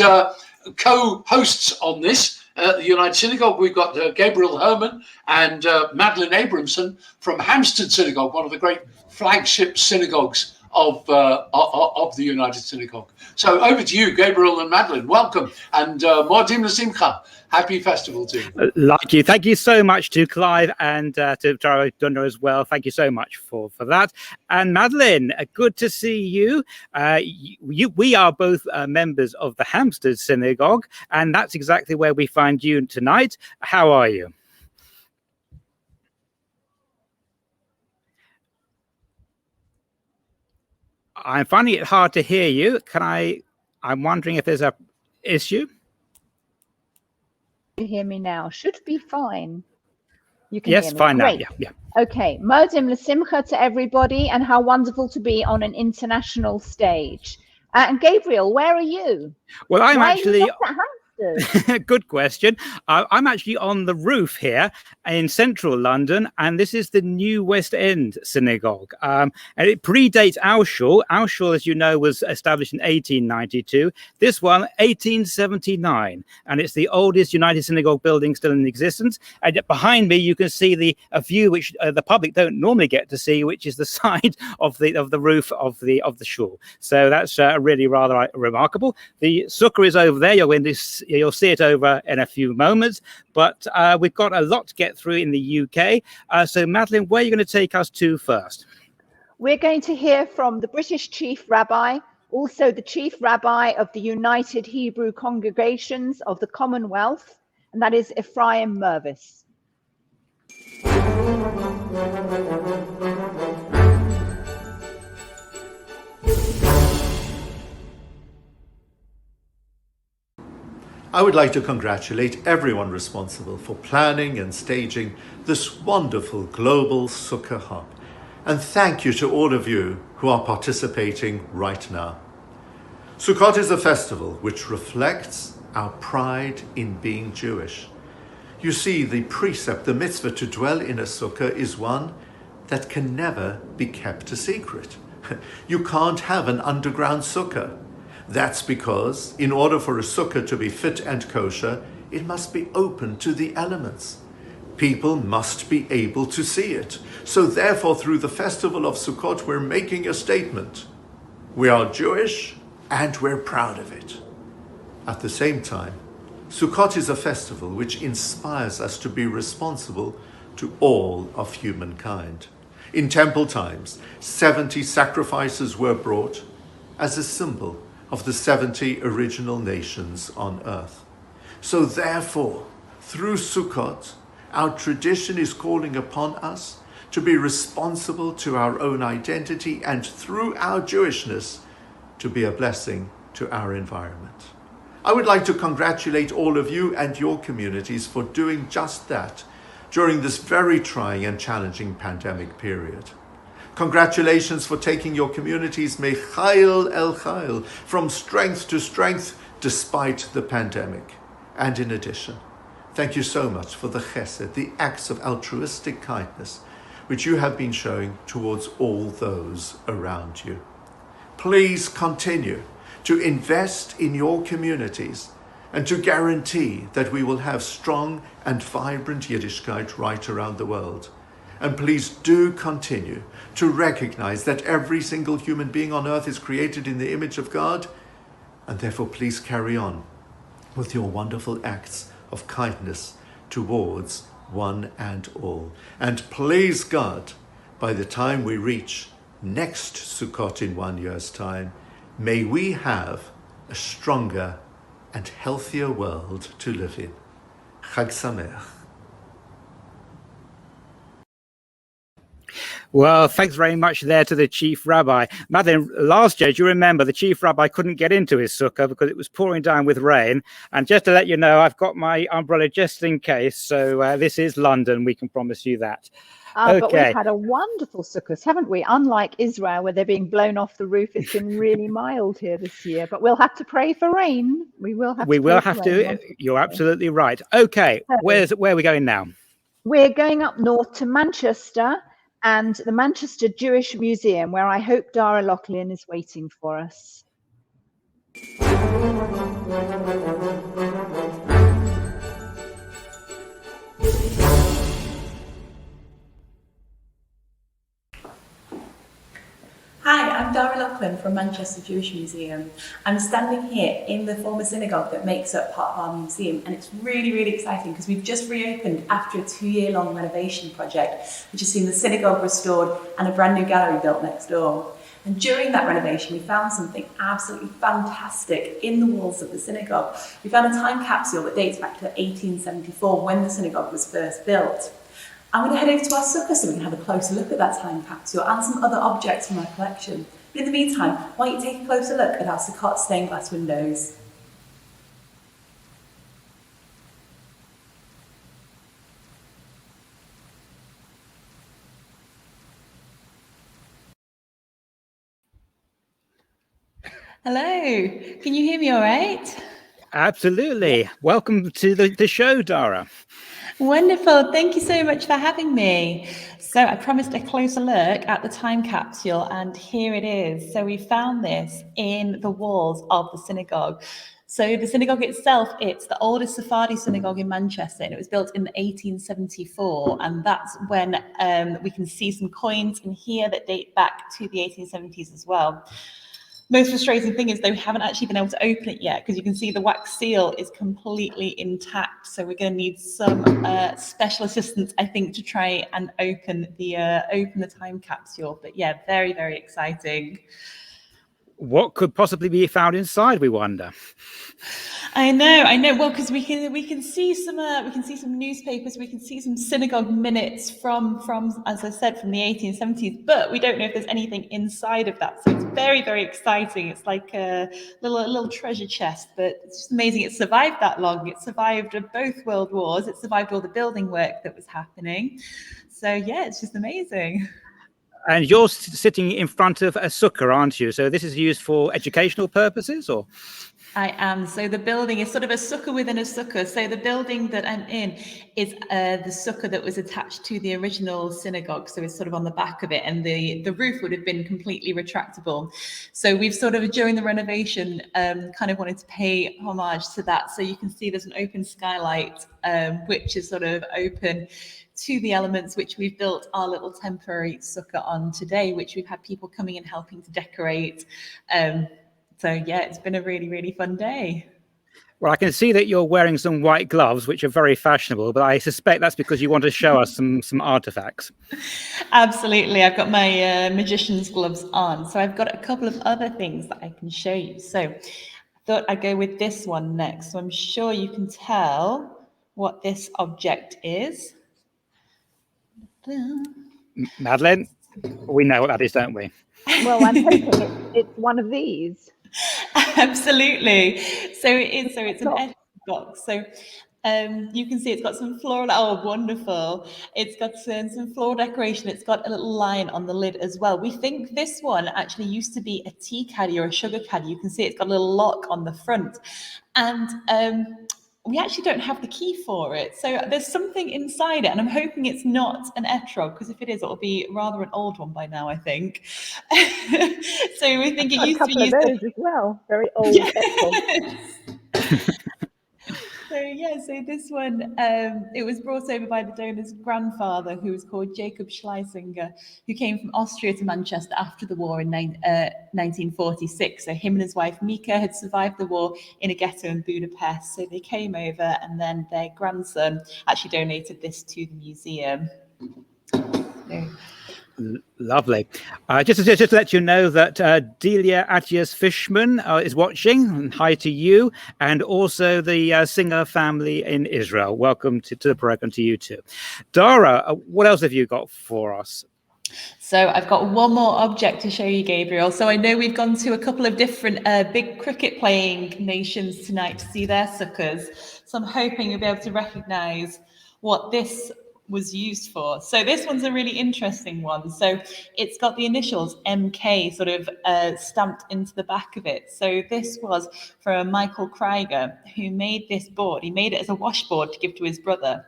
co-hosts on this, the United Synagogue, we've got Gabriel Herman and Madeline Abramson from Hampstead Synagogue, one of the great flagship synagogues of the United Synagogue. So over to you, Gabriel and Madeline. Welcome, and Moadim L'Simcha. Happy festival to you. Like you. Thank you so much to Clive and to Tara Dunder as well. Thank you so much for that. And Madeline, good to see you. We are both members of the Hampstead Synagogue, and that's exactly where we find you tonight. How are you? I'm finding it hard to hear you. I'm wondering if there's a issue. You hear me now? Should be fine. You can yes, hear me. Fine Great. now. Yeah. Okay. Modim l'simcha to everybody, and how wonderful to be on an international stage. And Gabriel, where are you? Well, I'm Why actually. Are you not at Hampstead? Good question. I'm actually on the roof here in central London, and this is the New West End Synagogue. And it predates Auschwitz. Auschwitz, as you know, was established in 1892. This one, 1879. And it's the oldest United Synagogue building still in existence. And behind me, you can see a view which the public don't normally get to see, which is the side of the roof of the shul. So that's really rather remarkable. The sukkah is over there. You'll see it over in a few moments, but we've got a lot to get through in the UK. So Madeline, where are you going to take us to first? We're going to hear from the British Chief Rabbi, also the Chief Rabbi of the United Hebrew Congregations of the Commonwealth, and that is Ephraim Mervis. I would like to congratulate everyone responsible for planning and staging this wonderful global Succah Hop, and thank you to all of you who are participating right now. Sukkot is a festival which reflects our pride in being Jewish. You see, the precept, the mitzvah to dwell in a sukkah is one that can never be kept a secret. You can't have an underground sukkah. That's because in order for a sukkah to be fit and kosher, it must be open to the elements. People must be able to see it. So therefore, through the festival of Sukkot, we're making a statement. We are Jewish and we're proud of it. At the same time, Sukkot is a festival which inspires us to be responsible to all of humankind. In temple times, 70 sacrifices were brought as a symbol of the 70 original nations on earth. So therefore, through Sukkot, our tradition is calling upon us to be responsible to our own identity and through our Jewishness to be a blessing to our environment. I would like to congratulate all of you and your communities for doing just that during this very trying and challenging pandemic period. Congratulations for taking your communities mechail el chail, from strength to strength despite the pandemic. And in addition, thank you so much for the chesed, the acts of altruistic kindness, which you have been showing towards all those around you. Please continue to invest in your communities and to guarantee that we will have strong and vibrant Yiddishkeit right around the world. And please do continue to recognize that every single human being on earth is created in the image of God, and therefore please carry on with your wonderful acts of kindness towards one and all. And please God, by the time we reach next Sukkot in 1 year's time, may we have a stronger and healthier world to live in. Chag Sameach. Well, thanks very much there to the chief rabbi. Madeline, last year, do you remember the chief rabbi couldn't get into his sukkah because it was pouring down with rain? And just to let you know, I've got my umbrella just in case. So this is London, we can promise you that. Okay. But we've had a wonderful sukkahs, haven't we? Unlike Israel, where they're being blown off the roof, it's been really mild here this year. But we'll have to pray for rain. We will have to. You're absolutely right. Okay, where are we going now? We're going up north to Manchester and the Manchester Jewish Museum, where I hope Dara Loughlin is waiting for us. Hi, I'm Dara Loughlin from Manchester Jewish Museum. I'm standing here in the former synagogue that makes up part of our museum, and it's really, really exciting because we've just reopened after a 2-year-long renovation project, which has seen the synagogue restored and a brand new gallery built next door. And during that renovation, we found something absolutely fantastic in the walls of the synagogue. We found a time capsule that dates back to 1874, when the synagogue was first built. I'm going to head over to our sukkah so we can have a closer look at that time capsule and some other objects from our collection. But in the meantime, why don't you take a closer look at our Sukkot stained glass windows. Hello, can you hear me all right? Absolutely. Welcome to the show, Dara. Wonderful. Thank you so much for having me. So I promised a closer look at the time capsule, and here it is. So we found this in the walls of the synagogue. So the synagogue itself, it's the oldest Sephardi synagogue in Manchester, and it was built in 1874. And that's when we can see some coins in here that date back to the 1870s as well. Most frustrating thing is they haven't actually been able to open it yet, because you can see the wax seal is completely intact. So we're going to need some special assistance, I think, to try and open the time capsule. But yeah, very, very exciting. What could possibly be found inside, we wonder? I know. Well, because we can see some newspapers, we can see some synagogue minutes from as I said, from the 1870s, but we don't know if there's anything inside of that. So it's very, very exciting. It's like a little treasure chest, but it's just amazing. It survived that long. It survived both world wars. It survived all the building work that was happening. So yeah, it's just amazing. And you're sitting in front of a sukkah, aren't you? So this is used for educational purposes, or? I am. So the building is sort of a sukkah within a sukkah. So the building that I'm in is the sukkah that was attached to the original synagogue. So it's sort of on the back of it, and the roof would have been completely retractable. So we've sort of, during the renovation, kind of wanted to pay homage to that. So you can see there's an open skylight, which is sort of open to the elements which we've built our little temporary sukkah on today, which we've had people coming and helping to decorate. So yeah, it's been a really, really fun day. Well, I can see that you're wearing some white gloves, which are very fashionable, but I suspect that's because you want to show us some artifacts. Absolutely. I've got my magician's gloves on. So I've got a couple of other things that I can show you. So I thought I'd go with this one next. So I'm sure you can tell what this object is. Madeleine, we know what that is, don't we? Well, I'm hoping it's one of these. Absolutely. So it's an etch box. So you can see it's got some floral. Oh, wonderful! It's got some floral decoration. It's got a little lion on the lid as well. We think this one actually used to be a tea caddy or a sugar caddy. You can see it's got a little lock on the front, and we actually don't have the key for it. So there's something inside it, and I'm hoping it's not an etrog, because if it is, it'll be rather an old one by now, I think. So we think it used to be used a couple of those as well. Very old etrog. So this one, it was brought over by the donor's grandfather, who was called Jacob Schleisinger, who came from Austria to Manchester after the war in 1946. So him and his wife Mika had survived the war in a ghetto in Budapest. So they came over, and then their grandson actually donated this to the museum. Lovely. Just to let you know that Delia Atias Fishman is watching, and hi to you, and also the Singer family in Israel. Welcome to the program, to you too. Dara, what else have you got for us? So I've got one more object to show you, Gabriel. So I know we've gone to a couple of different big cricket playing nations tonight to see their sukkahs. So I'm hoping you'll be able to recognize what this was used for. So this one's a really interesting one. So it's got the initials MK sort of stamped into the back of it. So this was from Michael Krieger, who made this board. He made it as a washboard to give to his brother.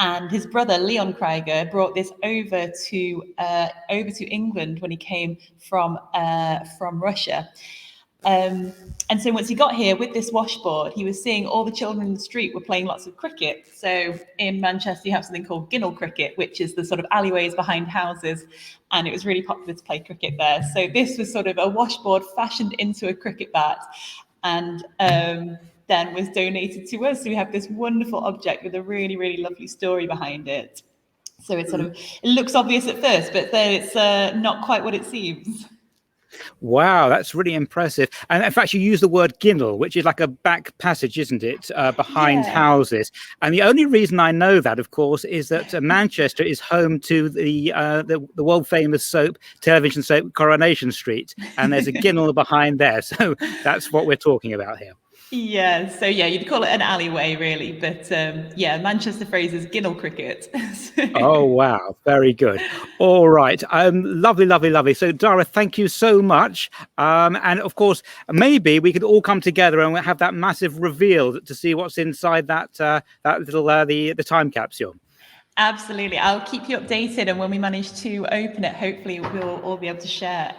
And his brother, Leon Krieger, brought this over to England when he came from Russia. And so once he got here with this washboard, he was seeing all the children in the street were playing lots of cricket. So in Manchester, you have something called Ginnell cricket, which is the sort of alleyways behind houses. And it was really popular to play cricket there. So this was sort of a washboard fashioned into a cricket bat, and then was donated to us. So we have this wonderful object with a really, really lovely story behind it. So it's sort of, it looks obvious at first, but then it's not quite what it seems. Wow, that's really impressive. And in fact, you use the word ginnel, which is like a back passage, isn't it, behind houses. And the only reason I know that, of course, is that Manchester is home to the world famous television soap Coronation Street, and there's a ginnel behind there. So that's what we're talking about here. Yeah, so yeah, you'd call it an alleyway, really, but yeah, Manchester phrase is Ginnell cricket. Oh wow, very good. All right, lovely. So Dara, thank you so much. And of course, maybe we could all come together and have that massive reveal to see what's inside that little the time capsule. Absolutely, I'll keep you updated, and when we manage to open it, hopefully we'll all be able to share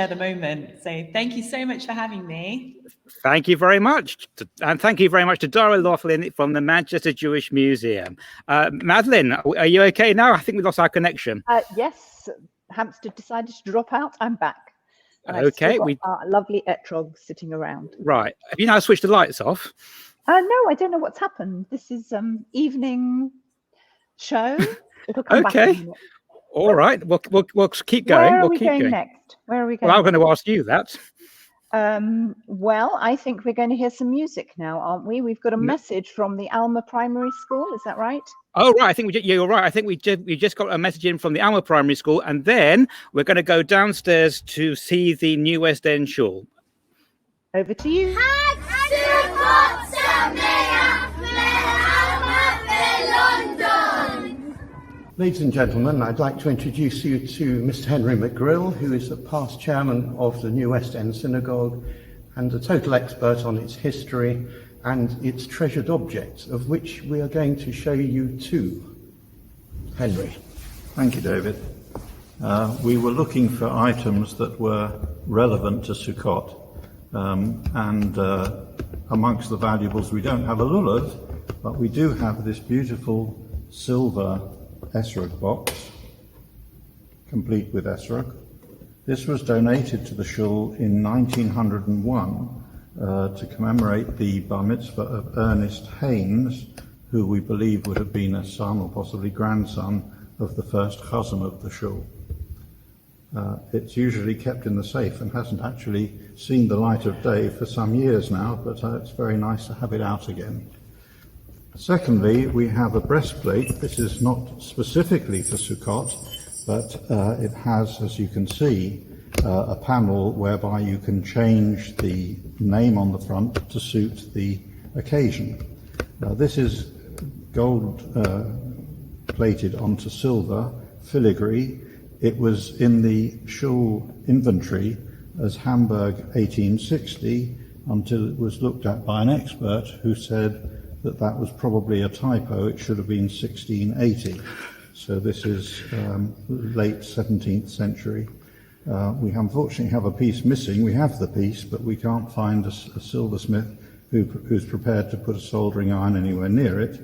the moment. So thank you so much for having me. Thank you very much. And thank you very much to Dara Laughlin from the Manchester Jewish Museum. Madeleine, are you okay now? I think we lost our connection. Yes, Hampstead decided to drop out. I'm back. And okay. We got our lovely etrog sitting around. Right. Have you now switched the lights off? No, I don't know what's happened. This is evening show. It'll come back in a minute. All right. We'll keep going. Where are we going next? Well, I'm going to ask you that. Well, I think we're going to hear some music now, aren't we? We've got a message from the Alma Primary School. Is that right? Oh, right. I think you're right. I think we just got a message in from the Alma Primary School, and then we're going to go downstairs to see the New West End Shul. Over to you. Ladies and gentlemen, I'd like to introduce you to Mr. Henry McGrill, who is the past chairman of the New West End Synagogue and a total expert on its history and its treasured objects, of which we are going to show you two. Henry. Thank you, David. We were looking for items that were relevant to Sukkot, and amongst the valuables, we don't have a lulav, but we do have this beautiful silver esrog box, complete with esrog. This was donated to the shul in 1901 to commemorate the bar mitzvah of Ernest Haynes, who we believe would have been a son or possibly grandson of the first chazan of the shul. It's usually kept in the safe and hasn't actually seen the light of day for some years now, but it's very nice to have it out again. Secondly, we have a breastplate. This is not specifically for Sukkot, but it has, as you can see, a panel whereby you can change the name on the front to suit the occasion. This is gold plated onto silver, filigree. It was in the shul inventory as Hamburg 1860 until it was looked at by an expert who said that was probably a typo. It should have been 1680. So this is late 17th century. We unfortunately have a piece missing. We have the piece, but we can't find a silversmith who's prepared to put a soldering iron anywhere near it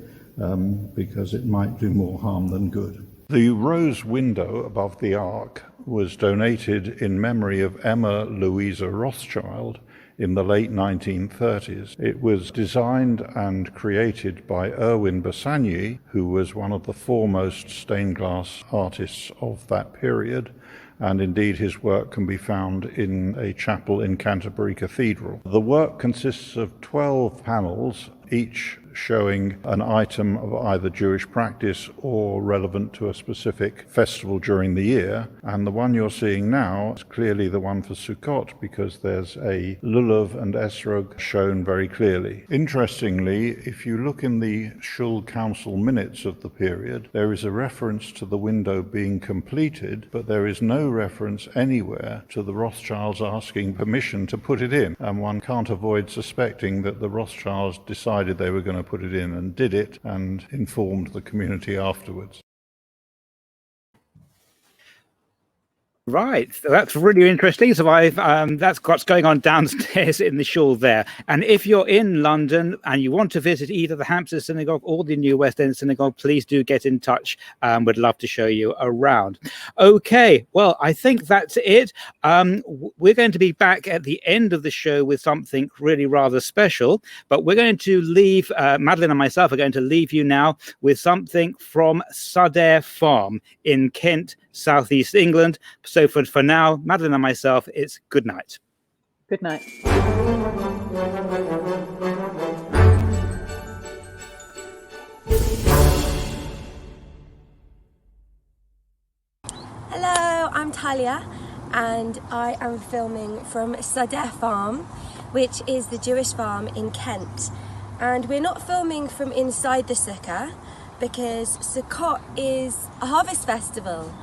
because it might do more harm than good. The rose window above the ark was donated in memory of Emma Louisa Rothschild in the late 1930s. It was designed and created by Erwin Bassanyi, who was one of the foremost stained glass artists of that period, and indeed his work can be found in a chapel in Canterbury Cathedral. The work consists of 12 panels, each showing an item of either Jewish practice or relevant to a specific festival during the year. And the one you're seeing now is clearly the one for Sukkot because there's a lulav and esrog shown very clearly. Interestingly, if you look in the Shul Council minutes of the period, there is a reference to the window being completed, but there is no reference anywhere to the Rothschilds asking permission to put it in. And one can't avoid suspecting that the Rothschilds decided they were going to put it in and did it and informed the community afterwards. Right, so that's really interesting. So that's what's going on downstairs in the shul there. And if you're in London and you want to visit either the Hampstead Synagogue or the New West End Synagogue, please do get in touch. We'd love to show you around. Okay, well, I think that's it. We're going to be back at the end of the show with something really rather special, but we're going to leave, Madeline and myself are going to leave you now with something from Succah Farm in Kent, Southeast England. So for now, Madeline and myself, it's good night. Good night. Hello, I'm Talia and I am filming from Succah Farm, which is the Jewish farm in Kent. And we're not filming from inside the Sukkah because Sukkot is a harvest festival.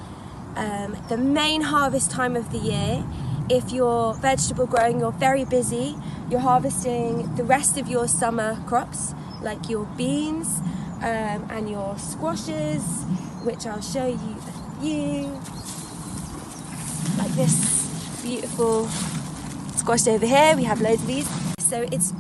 The main harvest time of the year. If you're vegetable growing, you're very busy. You're harvesting the rest of your summer crops, like your beans and your squashes, which I'll show you a few. Like this beautiful squash over here. We have loads of these. So it's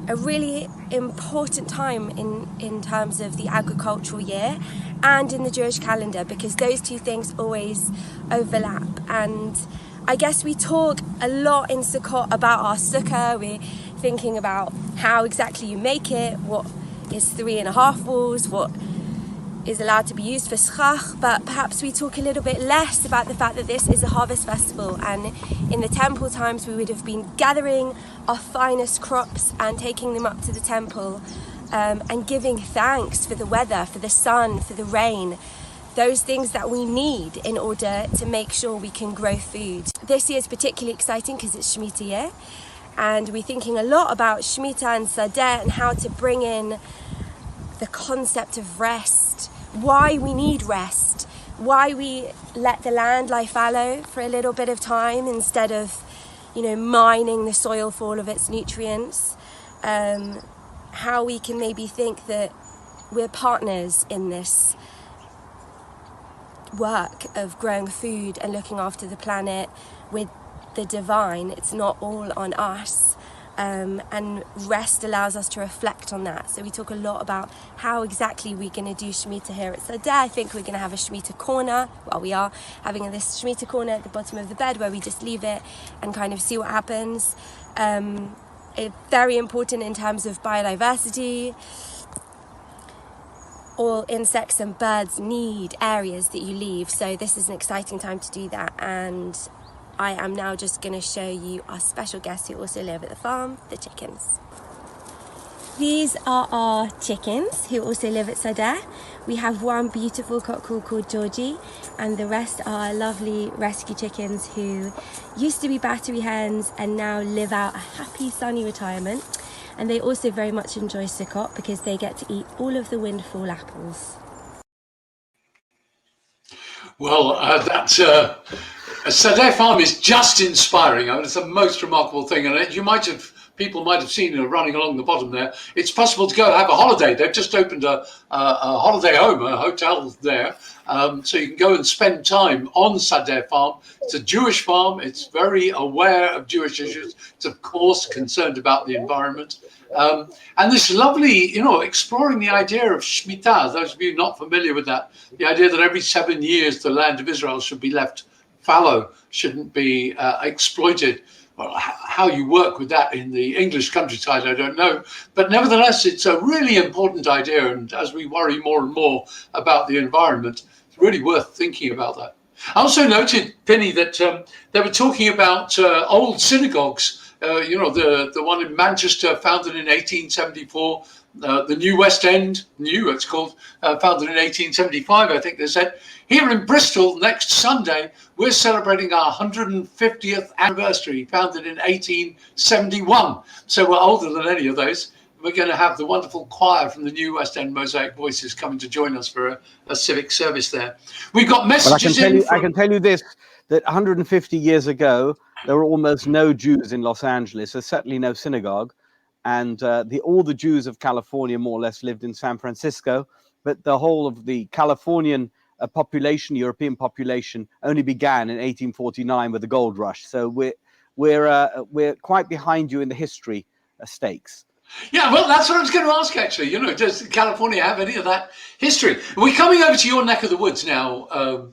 a really important time in terms of the agricultural year and in the Jewish calendar, because those two things always overlap. And I guess we talk a lot in Sukkot about our sukkah. We're thinking about how exactly you make it, what is 3.5 walls, what is allowed to be used for schach, but perhaps we talk a little bit less about the fact that this is a harvest festival, and in the temple times we would have been gathering our finest crops and taking them up to the temple and giving thanks for the weather, for the sun, for the rain, those things that we need in order to make sure we can grow food. This year is particularly exciting because it's Shemitah year, and we're thinking a lot about Shemitah and Sadeh and how to bring in the concept of rest, why we need rest, why we let the land lie fallow for a little bit of time instead of, mining the soil for all of its nutrients, how we can maybe think that we're partners in this work of growing food and looking after the planet with the divine. It's not all on us. And rest allows us to reflect on that. So we talk a lot about how exactly we're going to do Shemitah here at Sadeh. I think we're going to have a Shemitah corner. Well, we are having this Shemitah corner at the bottom of the bed where we just leave it and kind of see what happens. It's very important in terms of biodiversity. All insects and birds need areas that you leave. So this is an exciting time to do that. And I am now just going to show you our special guests who also live at the farm, the chickens. These are our chickens who also live at Sadeh. We have one beautiful cockerel called Georgie, and the rest are lovely rescue chickens who used to be battery hens and now live out a happy sunny retirement. And they also very much enjoy Sukkot because they get to eat all of the windfall apples. Well, Sadeh Farm is just inspiring. I mean, it's the most remarkable thing, and people might have seen running along the bottom there. It's possible to go have a holiday. They've just opened a holiday home, a hotel there, so you can go and spend time on Sadeh Farm. It's a Jewish farm. It's very aware of Jewish issues. It's of course concerned about the environment. And this lovely, exploring the idea of Shemitah. Those of you not familiar with that, the idea that every 7 years the land of Israel should be left fallow, shouldn't be exploited. Well, how you work with that in the English countryside, I don't know. But nevertheless, it's a really important idea. And as we worry more and more about the environment, it's really worth thinking about that. I also noted, Penny, that they were talking about old synagogues. The one in Manchester, founded in 1874. The New West End, it's called, founded in 1875, I think they said. Here in Bristol, next Sunday, we're celebrating our 150th anniversary, founded in 1871. So we're older than any of those. We're going to have the wonderful choir from the New West End Mosaic Voices coming to join us for a civic service there. We've got messages I can tell you this, that 150 years ago, there were almost no Jews in Los Angeles. There's certainly no synagogue. And all the Jews of California more or less lived in San Francisco, but the whole of the Californian population, European population, only began in 1849 with the gold rush. So we're quite behind you in the history stakes. Yeah, well, that's what I was going to ask, actually. Does California have any of that history? We're coming over to your neck of the woods now,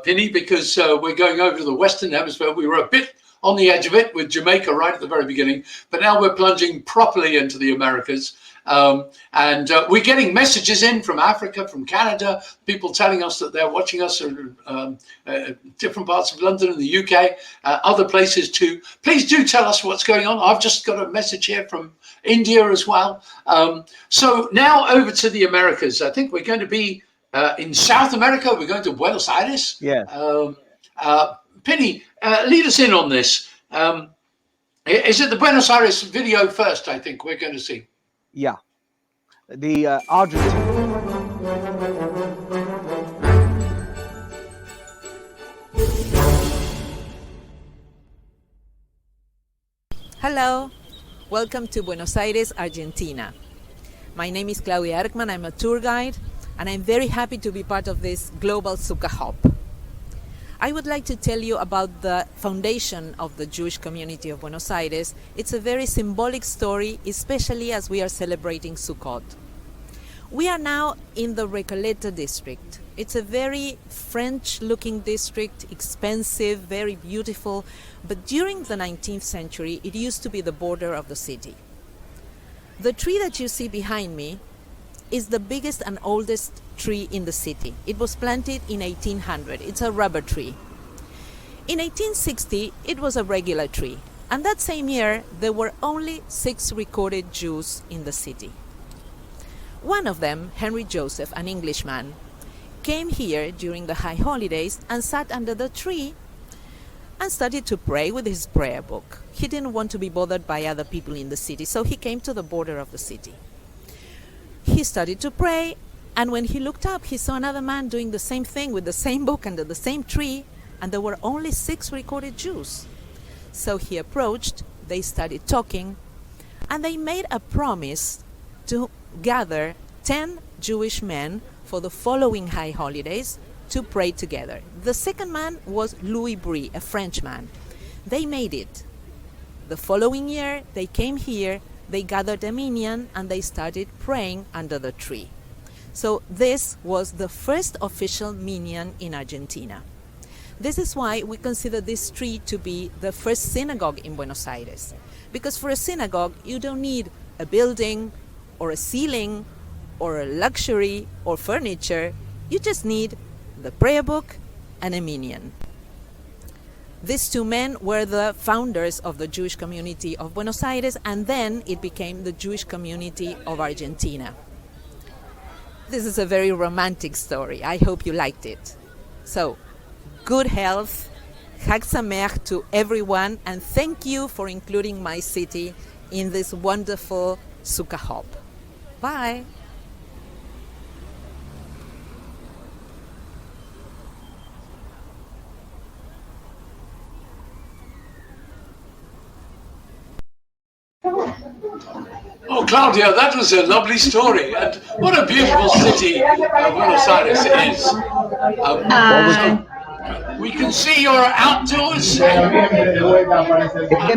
Penny, because we're going over to the Western Hemisphere. We were a bit on the edge of it with Jamaica right at the very beginning, but now we're plunging properly into the Americas. And we're getting messages in from Africa, from Canada, people telling us that they're watching us in different parts of London and the UK, other places too. Please do tell us what's going on. I've just got a message here from India as well. So now over to the Americas. I think we're going to be in South America. We're going to Buenos Aires. Yeah. Penny, lead us in on this. Is it the Buenos Aires video first, I think we're going to see? Yeah. The Argentina. Hello. Welcome to Buenos Aires, Argentina. My name is Claudia Erkman. I'm a tour guide, and I'm very happy to be part of this global Succah Hop. I would like to tell you about the foundation of the Jewish community of Buenos Aires. It's a very symbolic story, especially as we are celebrating Sukkot. We are now in the Recoleta district. It's a very French-looking district, expensive, very beautiful, but during the 19th century, it used to be the border of the city. The tree that you see behind me is the biggest and oldest tree in the city. It was planted in 1800. It's a rubber tree. In 1860, it was a regular tree. And that same year, there were only 6 recorded Jews in the city. One of them, Henry Joseph, an Englishman, came here during the high holidays and sat under the tree and started to pray with his prayer book. He didn't want to be bothered by other people in the city, so he came to the border of the city. He started to pray, and when he looked up, he saw another man doing the same thing with the same book under the same tree, and there were only 6 recorded Jews. So he approached, they started talking, and they made a promise to gather 10 Jewish men for the following high holidays to pray together. The second man was Louis Brie, a Frenchman. They made it. The following year, they came here, they gathered a minyan, and they started praying under the tree. So this was the first official minyan in Argentina. This is why we consider this tree to be the first synagogue in Buenos Aires. Because for a synagogue, you don't need a building or a ceiling or a luxury or furniture. You just need the prayer book and a minyan. These 2 men were the founders of the Jewish community of Buenos Aires, and then it became the Jewish community of Argentina. This is a very romantic story. I hope you liked it. So, good health, Chag Sameach to everyone, and thank you for including my city in this wonderful Succah Hop. Bye. Oh, Claudia, that was a lovely story, and what a beautiful city Buenos Aires is. We can see you're outdoors. In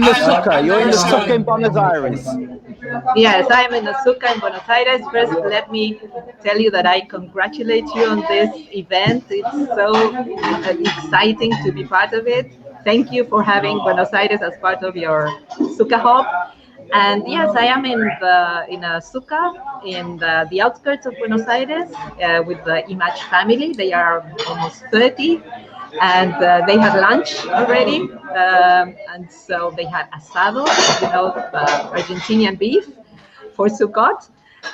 the Succah, you're in the Succah in Buenos Aires. Yes, I am in the Succah in Buenos Aires. First, let me tell you that I congratulate you on this event. It's so exciting to be part of it. Thank you for having Buenos Aires as part of your Succah Hop. And yes, I am in a sukkah in the outskirts of Buenos Aires with the Image family. They are almost 30, and they had lunch already. And so they had asado, Argentinian beef for Sukkot.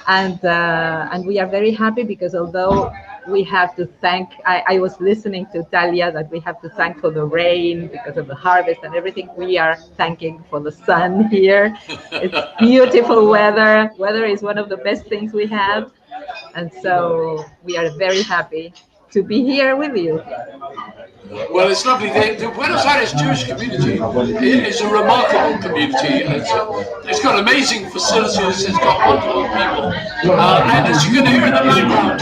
And we are very happy because although we have to thank, I was listening to Talia that we have to thank for the rain because of the harvest and everything. We are thanking for the sun here. It's beautiful weather. Weather is one of the best things we have. And so we are very happy to be here with you. Well, it's lovely. The Buenos Aires Jewish community is a remarkable community. It's got amazing facilities. It's got wonderful people. And as you can hear in the background,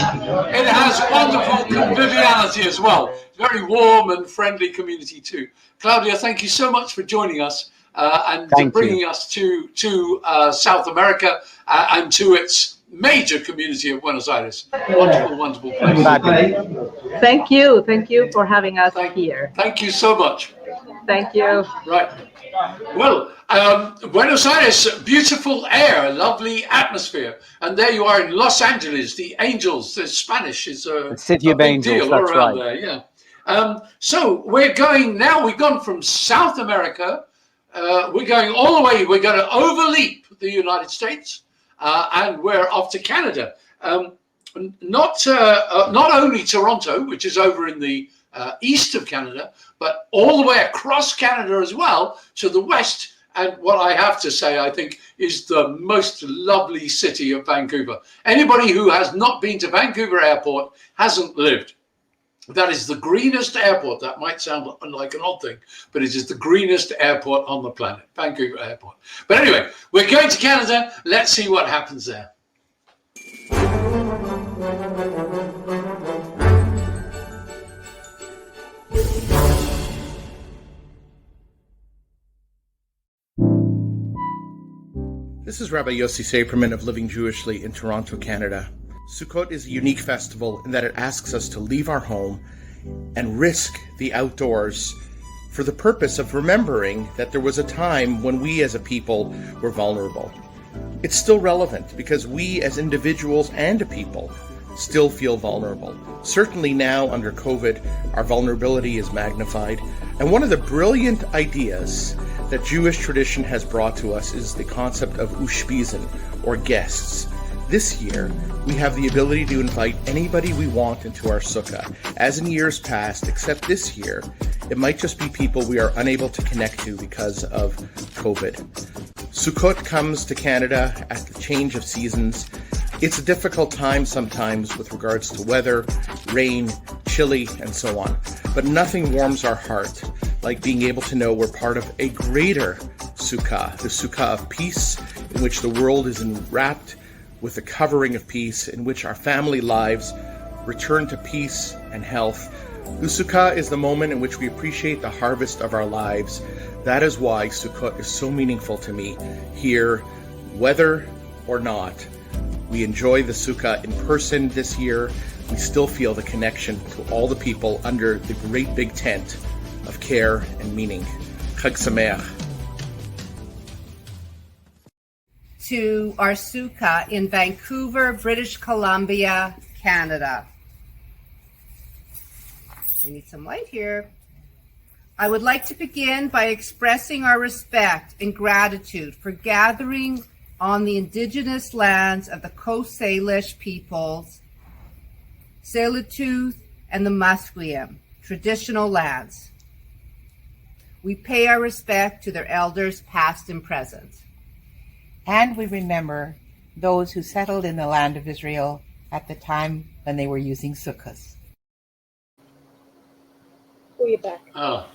it has wonderful conviviality as well. Very warm and friendly community too. Claudia, thank you so much for joining us and bringing us to South America and to its major community of Buenos Aires. Wonderful, wonderful place. Thank you. Thank you for having us here. Thank you so much. Thank you. Right. Well, Buenos Aires, beautiful air, lovely atmosphere. And there you are in Los Angeles, the Angels, the Spanish is a City of big Angels, deal that's around right. there, yeah. So we're going now, we've gone from South America, we're going all the way, we're going to overleap the United States, and we're off to Canada. Not only Toronto, which is over in the east of Canada, but all the way across Canada as well to the west. And what I have to say, I think, is the most lovely city of Vancouver. Anybody who has not been to Vancouver Airport hasn't lived. That is the greenest airport. That might sound like an odd thing, but it is the greenest airport on the planet, Vancouver Airport. But anyway, we're going to Canada. Let's see what happens there. This is Rabbi Yossi Saperman of Living Jewishly in Toronto, Canada. Sukkot is a unique festival in that it asks us to leave our home and risk the outdoors for the purpose of remembering that there was a time when we as a people were vulnerable. it's still relevant because we as individuals and a people still feel vulnerable. Certainly now under COVID, our vulnerability is magnified. And one of the brilliant ideas that Jewish tradition has brought to us is the concept of ushpizen, or guests. This year, we have the ability to invite anybody we want into our sukkah. As in years past, except this year, it might just be people we are unable to connect to because of COVID. Sukkot comes to Canada at the change of seasons. It's a difficult time sometimes with regards to weather, rain, chilly, and so on. But nothing warms our heart like being able to know we're part of a greater Sukkah, the Sukkah of peace, in which the world is enwrapped with the covering of peace, in which our family lives return to peace and health. The Sukkah is the moment in which we appreciate the harvest of our lives. That is why Sukkot is so meaningful to me here, whether or not we enjoy the Sukkah in person this year. We still feel the connection to all the people under the great big tent of care and meaning. Chag Sameach. To our Sukkah in Vancouver, British Columbia, Canada. We need some light here. I would like to begin by expressing our respect and gratitude for gathering on the indigenous lands of the Coast Salish peoples, Tsleil-Waututh and the Musqueam, traditional lands. We pay our respect to their elders past and present. And we remember those who settled in the land of Israel at the time when they were using sukkahs. You're back. Oh,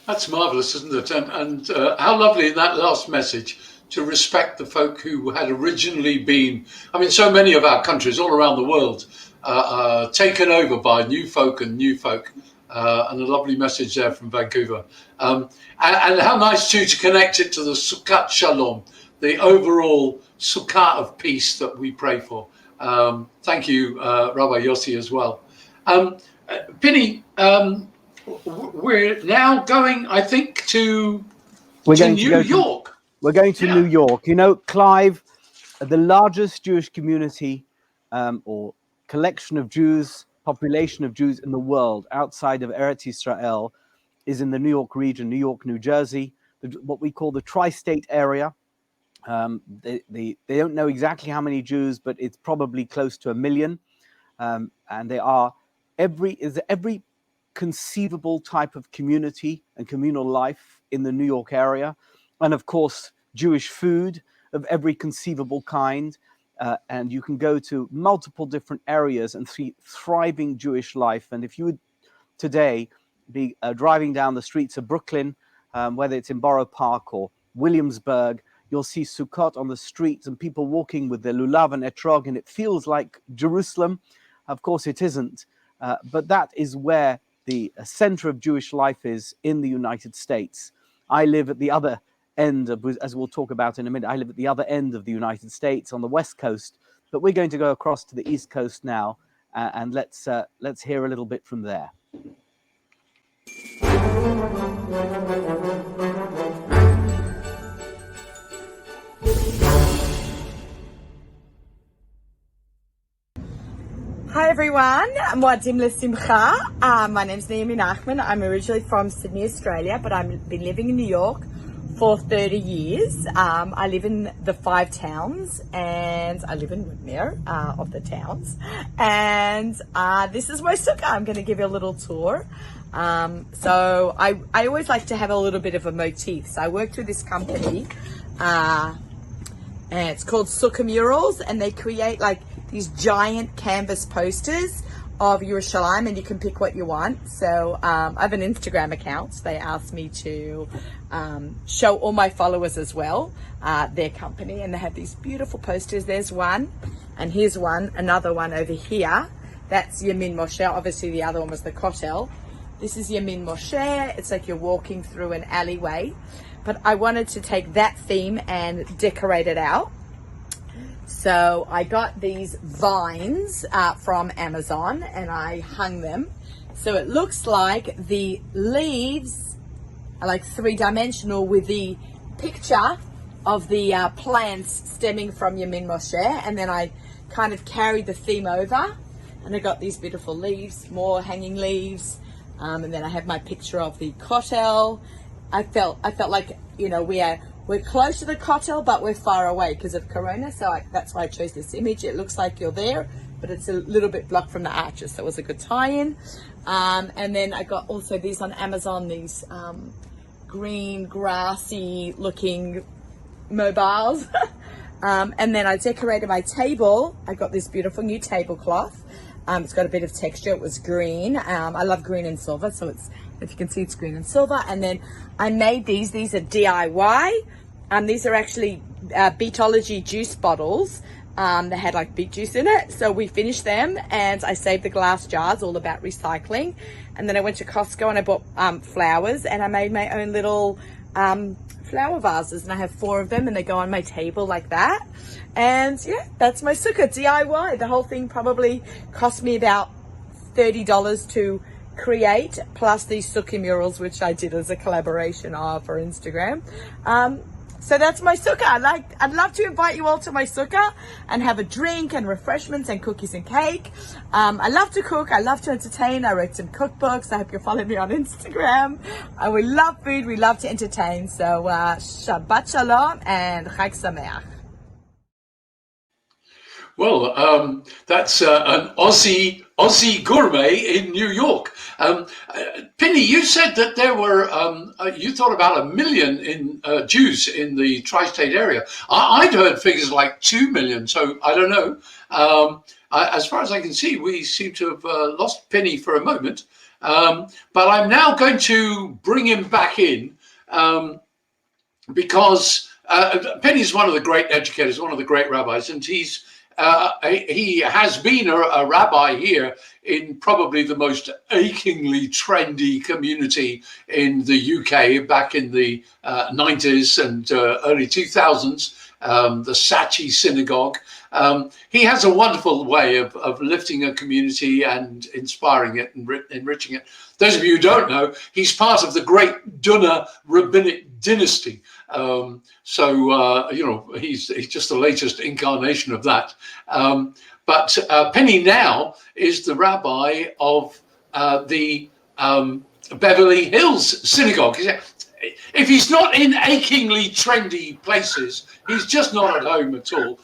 that's marvellous, isn't it? And how lovely in that last message to respect the folk who had originally been, I mean, so many of our countries all around the world taken over by new folk. And a lovely message there from Vancouver. And how nice too to connect it to the Sukkot Shalom, the overall Sukkah of peace that we pray for. Thank you, Rabbi Yossi, as well. Penny, we're now going, I think, to New York. We're going to New York. You know, Clive, the largest Jewish community or collection of Jews, population of Jews in the world outside of Eretz Israel is in the New York region, New York, New Jersey, what we call the tri-state area. They don't know exactly how many Jews, but it's probably close to 1 million. And they are every conceivable type of community and communal life in the New York area. And of course, Jewish food of every conceivable kind. And you can go to multiple different areas and see thriving Jewish life. And if you would today be driving down the streets of Brooklyn, whether it's in Borough Park or Williamsburg, you'll see Sukkot on the streets and people walking with their lulav and etrog, and it feels like Jerusalem. Of course, it isn't. But that is where the center of Jewish life is in the United States. I live at the other end, as we'll talk about in a minute, I live at the other end of the United States on the West Coast, but we're going to go across to the East Coast now, and let's hear a little bit from there. Hi everyone, Moadim LeSimcha. My name's Naomi Nachman. I'm originally from Sydney, Australia, but I've been living in New York for 30 years. I live in the 5 towns, and I live in Woodmere of the towns. And this is my sukkah. I'm going to give you a little tour. So I always like to have a little bit of a motif. So I worked with this company, and it's called Sukkah Murals, and they create like these giant canvas posters of Yerushalayim, and you can pick what you want. So I have an Instagram account. They asked me to show all my followers as well their company, and they have these beautiful posters. There's one, and here's one, another one over here. That's Yamin Moshe. Obviously the other one was the Kotel. This is Yamin Moshe. It's like you're walking through an alleyway. But I wanted to take that theme and decorate it out. So I got these vines from Amazon, and I hung them. So it looks like the leaves are like 3-dimensional with the picture the plants stemming from Yamin Moshe, and then I kind of carried the theme over, and I got these beautiful leaves, more hanging leaves, and then I have my picture of the kotel. I felt like, you know, we're close to the kotel, but we're far away because of Corona, so that's why I chose this image. It looks like you're there, but it's a little bit blocked from the arches, so it was a good tie-in. And then I got also these on Amazon, these green, grassy looking mobiles. And then I decorated my table. I got this beautiful new tablecloth. It's got a bit of texture. It was green. I love green and silver, so it's, if you can see, it's green and silver. And then I made these. These are DIY. These are actually Beetology juice bottles. They had like beet juice in it. So we finished them and I saved the glass jars, all about recycling. And then I went to Costco and I bought flowers, and I made my own little flower vases, and I have 4 of them, and they go on my table like that. And yeah, that's my sukkah DIY. The whole thing probably cost me about $30 to create, plus these sukkah murals, which I did as a collaboration for Instagram. So that's my sukkah. I'd love to invite you all to my sukkah and have a drink and refreshments and cookies and cake. I love to cook. I love to entertain. I wrote some cookbooks. I hope you're following me on Instagram. We love food. We love to entertain. So Shabbat Shalom and Chag Sameach. Well, that's an Aussie gourmet in New York. Penny, you said that there were, you thought about 1 million in Jews in the tri-state area. I'd heard figures like 2 million, so I don't know. As far as I can see, we seem to have lost Penny for a moment. But I'm now going to bring him back in because Penny's one of the great educators, one of the great rabbis, and he has been a rabbi here in probably the most achingly trendy community in the UK back in the 90s and early 2000s, the Sachi Synagogue. He has a wonderful way of lifting a community and inspiring it and enriching it. Those of you who don't know, he's part of the great Dunna rabbinic dynasty. So you know, he's just the latest incarnation of that. But Penny now is the rabbi of the Beverly Hills Synagogue. If he's not in achingly trendy places, he's just not at home at all.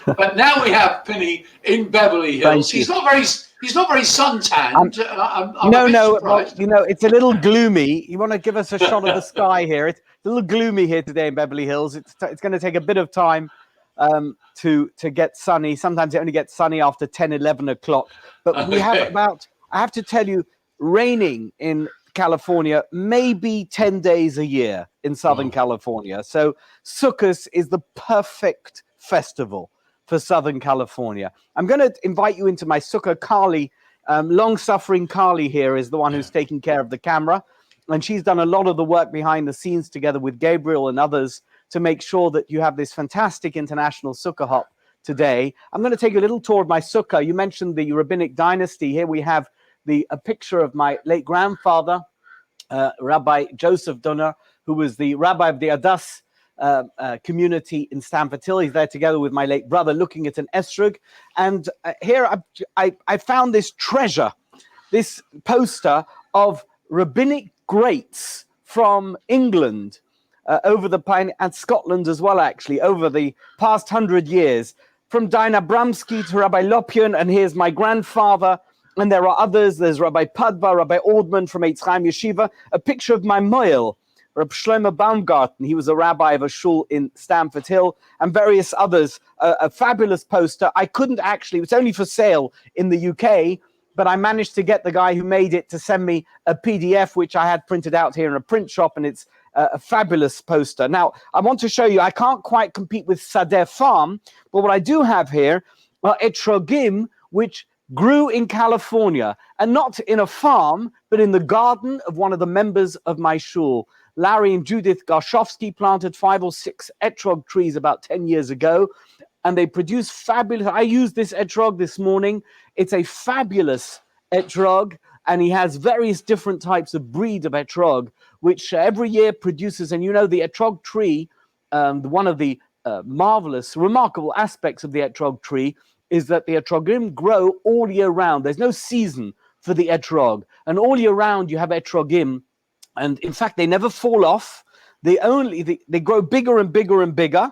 But now we have Penny in Beverly Hills. He's not very suntanned. No. Well, you know, it's a little gloomy. You want to give us a shot of the sky here? It's a little gloomy here today in Beverly Hills. It's going to take a bit of time to get sunny. Sometimes it only gets sunny after 10, 11 o'clock. But we have about, I have to tell you, raining in California maybe 10 days a year in Southern California. So Sukkot is the perfect festival for Southern California. I'm going to invite you into my Sukkah. Carly, long-suffering Carly here is the one who's taking care of the camera. And she's done a lot of the work behind the scenes together with Gabriel and others to make sure that you have this fantastic international Sukkah Hop today. I'm going to take a little tour of my Sukkah. You mentioned the rabbinic dynasty. Here we have a picture of my late grandfather, Rabbi Joseph Dunner, who was the rabbi of the Adas community in Stamford Hill. He's there together with my late brother looking at an estrog. And here I found this treasure, this poster of rabbinic greats from England over the planet, and Scotland as well, actually, over the past 100 years, from Dinah Bramsky to Rabbi Lopian, and here's my grandfather, and there are others. There's Rabbi Padba, Rabbi Ordman from Eitz Chaim Yeshiva, a picture of my moil, Rabbi Shlomo Baumgarten. He was a rabbi of a shul in Stamford Hill, and various others. A fabulous poster. I couldn't actually, it was only for sale in the UK, but I managed to get the guy who made it to send me a PDF, which I had printed out here in a print shop, and it's a fabulous poster. Now, I want to show you, I can't quite compete with Sadeh Farm, but what I do have here are etrogim, which grew in California, and not in a farm, but in the garden of one of the members of my shul. Larry and Judith Garshovsky planted 5 or 6 etrog trees about 10 years ago, and they produce fabulous. I used this etrog this morning. It's a fabulous etrog, and he has various different types of breed of etrog, which every year produces. And you know, the etrog tree one of the marvelous, remarkable aspects of the etrog tree is that the etrogim grow all year round. There's no season for the etrog, and all year round you have etrogim, and in fact they never fall off. They grow bigger and bigger and bigger,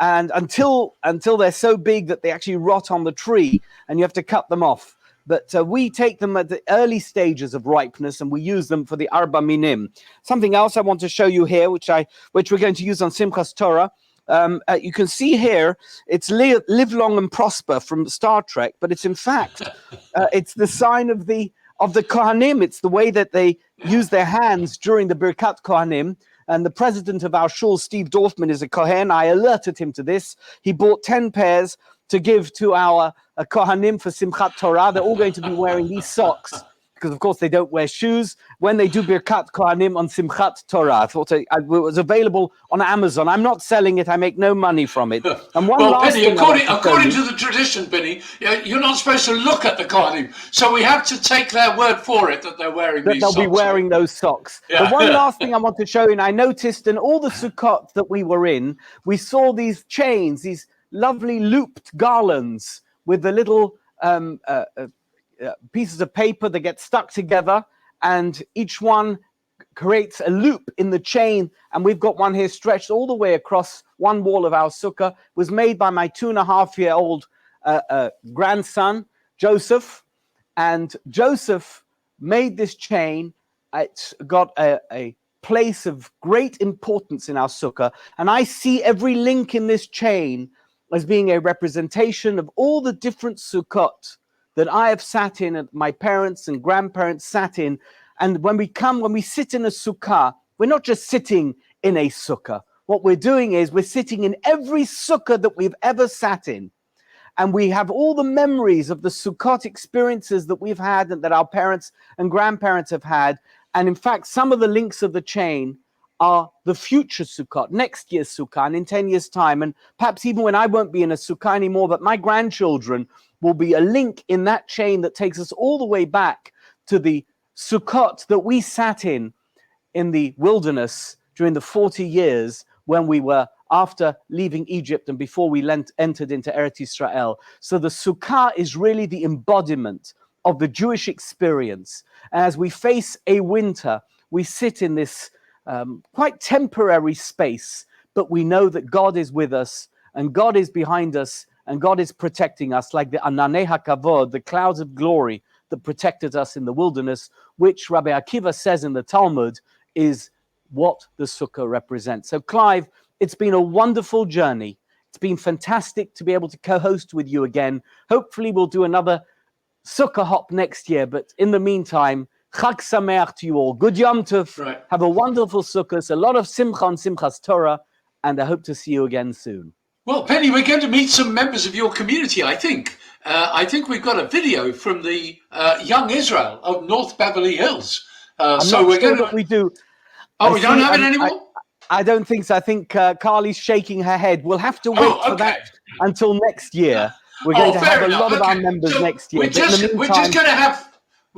and until they're so big that they actually rot on the tree, and you have to cut them off. But we take them at the early stages of ripeness, and we use them for the arba minim. Something else I want to show you here, which we're going to use on Simchas Torah. You can see here, it's live long and prosper from Star Trek, but it's in fact, it's the sign of the Kohanim. It's the way that they use their hands during the Birkat Kohanim. And the president of our shul, Steve Dorfman, is a Kohen. I alerted him to this. He bought 10 pairs to give to our Kohanim for Simchat Torah. They're all going to be wearing these socks, because of course they don't wear shoes when they do Birkat Kohanim on Simchat Torah. I thought it was available on Amazon. I'm not selling it. I make no money from it. And one last Penny, thing according to the tradition, Penny, you're not supposed to look at the Kohanim. So we have to take their word for it that they're wearing these socks. They'll be wearing those socks. Yeah. But one last thing I want to show you, and I noticed in all the Sukkot that we were in, we saw these chains, these lovely looped garlands with the little pieces of paper that get stuck together, and each one creates a loop in the chain. And we've got one here stretched all the way across one wall of our sukkah. It was made by my 2.5-year-old grandson, Joseph. And Joseph made this chain. It's got a place of great importance in our sukkah. And I see every link in this chain as being a representation of all the different sukkot that I have sat in, and my parents and grandparents sat in. And when we sit in a sukkah, we're not just sitting in a sukkah. What we're doing is we're sitting in every sukkah that we've ever sat in. And we have all the memories of the sukkot experiences that we've had and that our parents and grandparents have had. And in fact, some of the links of the chain are the future Sukkot, next year's Sukkah, and in 10 years' time. And perhaps even when I won't be in a Sukkah anymore, but my grandchildren will be a link in that chain that takes us all the way back to the Sukkot that we sat in the wilderness during the 40 years when we were after leaving Egypt and before we entered into Eretz Israel. So the Sukkah is really the embodiment of the Jewish experience. And as we face a winter, we sit in this quite temporary space, but we know that God is with us, and God is behind us, and God is protecting us, like the Ananei HaKavod, the clouds of glory that protected us in the wilderness, which Rabbi Akiva says in the Talmud is what the Sukkah represents. So Clive, it's been a wonderful journey. It's been fantastic to be able to co-host with you again. Hopefully we'll do another Sukkah Hop next year, but in the meantime, Chag Sameach to you all. Good Yom Tov. Right. Have a wonderful Sukkot, a lot of simcha on Simchas Torah, and I hope to see you again soon. Well, Penny, we're going to meet some members of your community, I think. I think we've got a video from the Young Israel of North Beverly Hills. So we're going to... We do. Oh, we don't have it anymore? I don't think so. I think Carly's shaking her head. We'll have to wait for that until next year. We're going to have a lot of our members next year. We're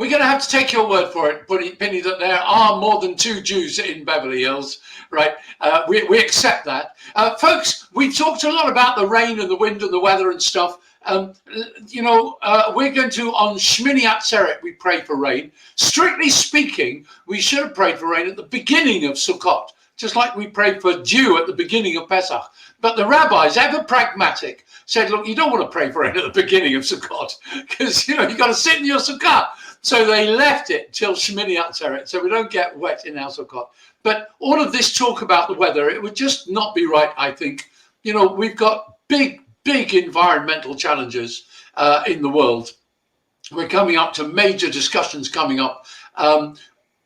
going to have to take your word for it, Penny, that there are more than 2 Jews in Beverly Hills, right? We accept that. Folks, we talked a lot about the rain and the wind and the weather and stuff. We're going to, on Shmini Atzeret, we pray for rain. Strictly speaking, we should have prayed for rain at the beginning of Sukkot, just like we prayed for dew at the beginning of Pesach. But the rabbis, ever pragmatic, said, look, you don't want to pray for rain at the beginning of Sukkot, because, you've got to sit in your Sukkah. So they left it till Shmini Atzeret, so we don't get wet in our Sukkot. But all of this talk about the weather, it would just not be right, I think. We've got big environmental challenges in the world. We're coming up to major discussions coming up.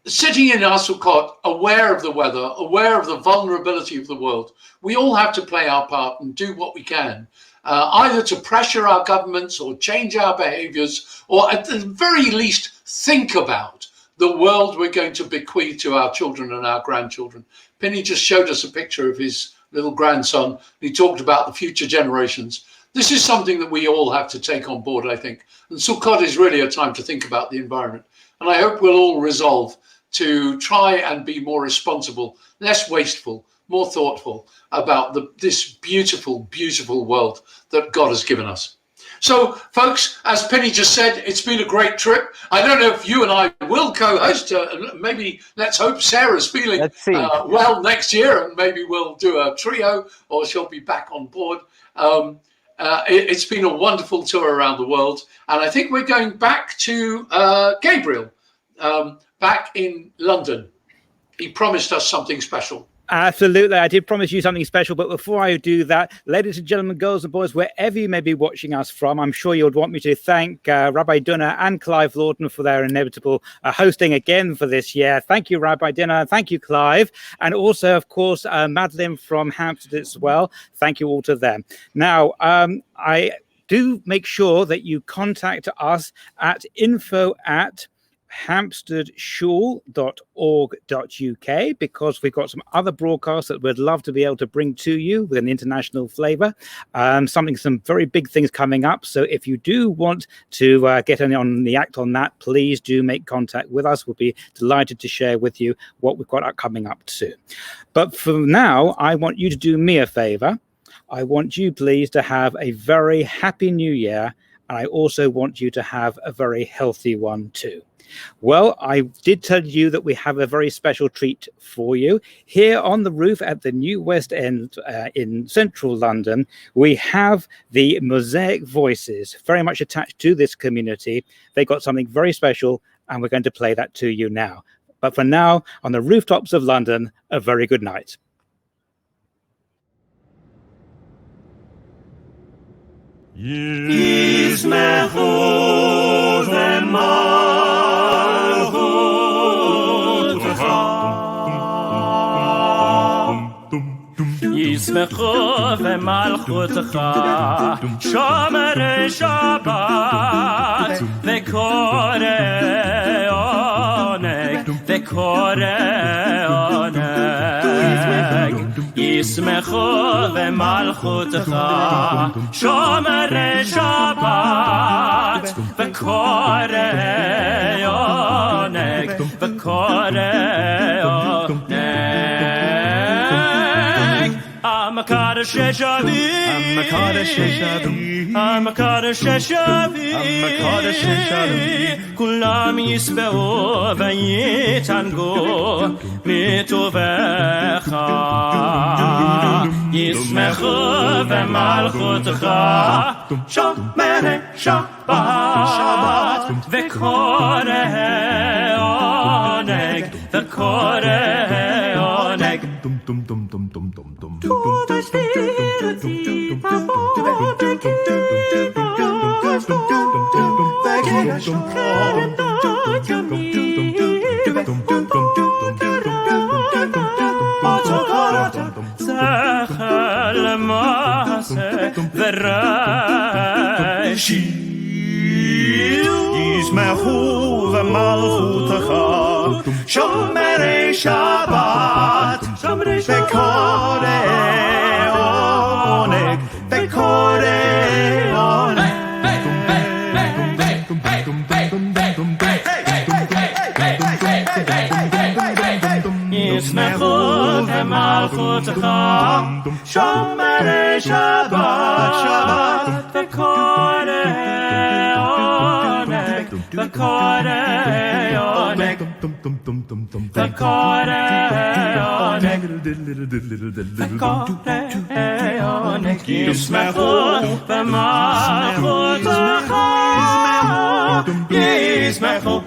Sitting in our Sukkot, aware of the weather, aware of the vulnerability of the world, we all have to play our part and do what we can. Either to pressure our governments or change our behaviors, or at the very least think about the world we're going to bequeath to our children and our grandchildren. Penny just showed us a picture of his little grandson. He talked about the future generations. This is something that we all have to take on board, I think. And Sukkot is really a time to think about the environment. And I hope we'll all resolve to try and be more responsible, less wasteful, more thoughtful about this beautiful, beautiful world that God has given us. So, folks, as Penny just said, it's been a great trip. I don't know if you and I will co-host. Maybe let's hope Sarah's feeling well next year, and maybe we'll do a trio, or she'll be back on board. It's been a wonderful tour around the world, and I think we're going back to Gabriel, back in London. He promised us something special. Absolutely. I did promise you something special, but before I do that, ladies and gentlemen, girls and boys, wherever you may be watching us from, I'm sure you would want me to thank Rabbi Dunner and Clive Lawton for their inevitable hosting again for this year. Thank you, Rabbi Dunner. Thank you, Clive. And also, of course, Madeline from Hampstead as well. Thank you all to them. Now, I do make sure that you contact us at info@hampsteadshul.org.uk, because we've got some other broadcasts that we'd love to be able to bring to you with an international flavor. Some very big things coming up. So if you do want to get on the act on that, please do make contact with us. We'll be delighted to share with you what we've got coming up too. But for now, I want you to do me a favor. I want you, please, to have a very happy new year. And I also want you to have a very healthy one too. Well, I did tell you that we have a very special treat for you. Here on the roof at the New West End in central London, we have the Mosaic Voices, very much attached to this community. They got something very special, and we're going to play that to you now. But for now, on the rooftops of London, a very good night. ישמחו במלכותך שומרי שבת וקורא עונג ישמחו במלכותך שומרי שבת וקורא עונג Amakadosh Shavi, Kulam Yisbeu Vayitango Mitovecha Yismechu V'malchutecha Shomerei Shabbat V'korei Oneg V'korei Oneg ישמחו במלכותך שומרי שבת וקורא עונג וקורא עונג ישמחו במלכותך שומרי שבת וקורא עונג וקורא עונג וקורא עונג ישמחו במלכותך ישמחו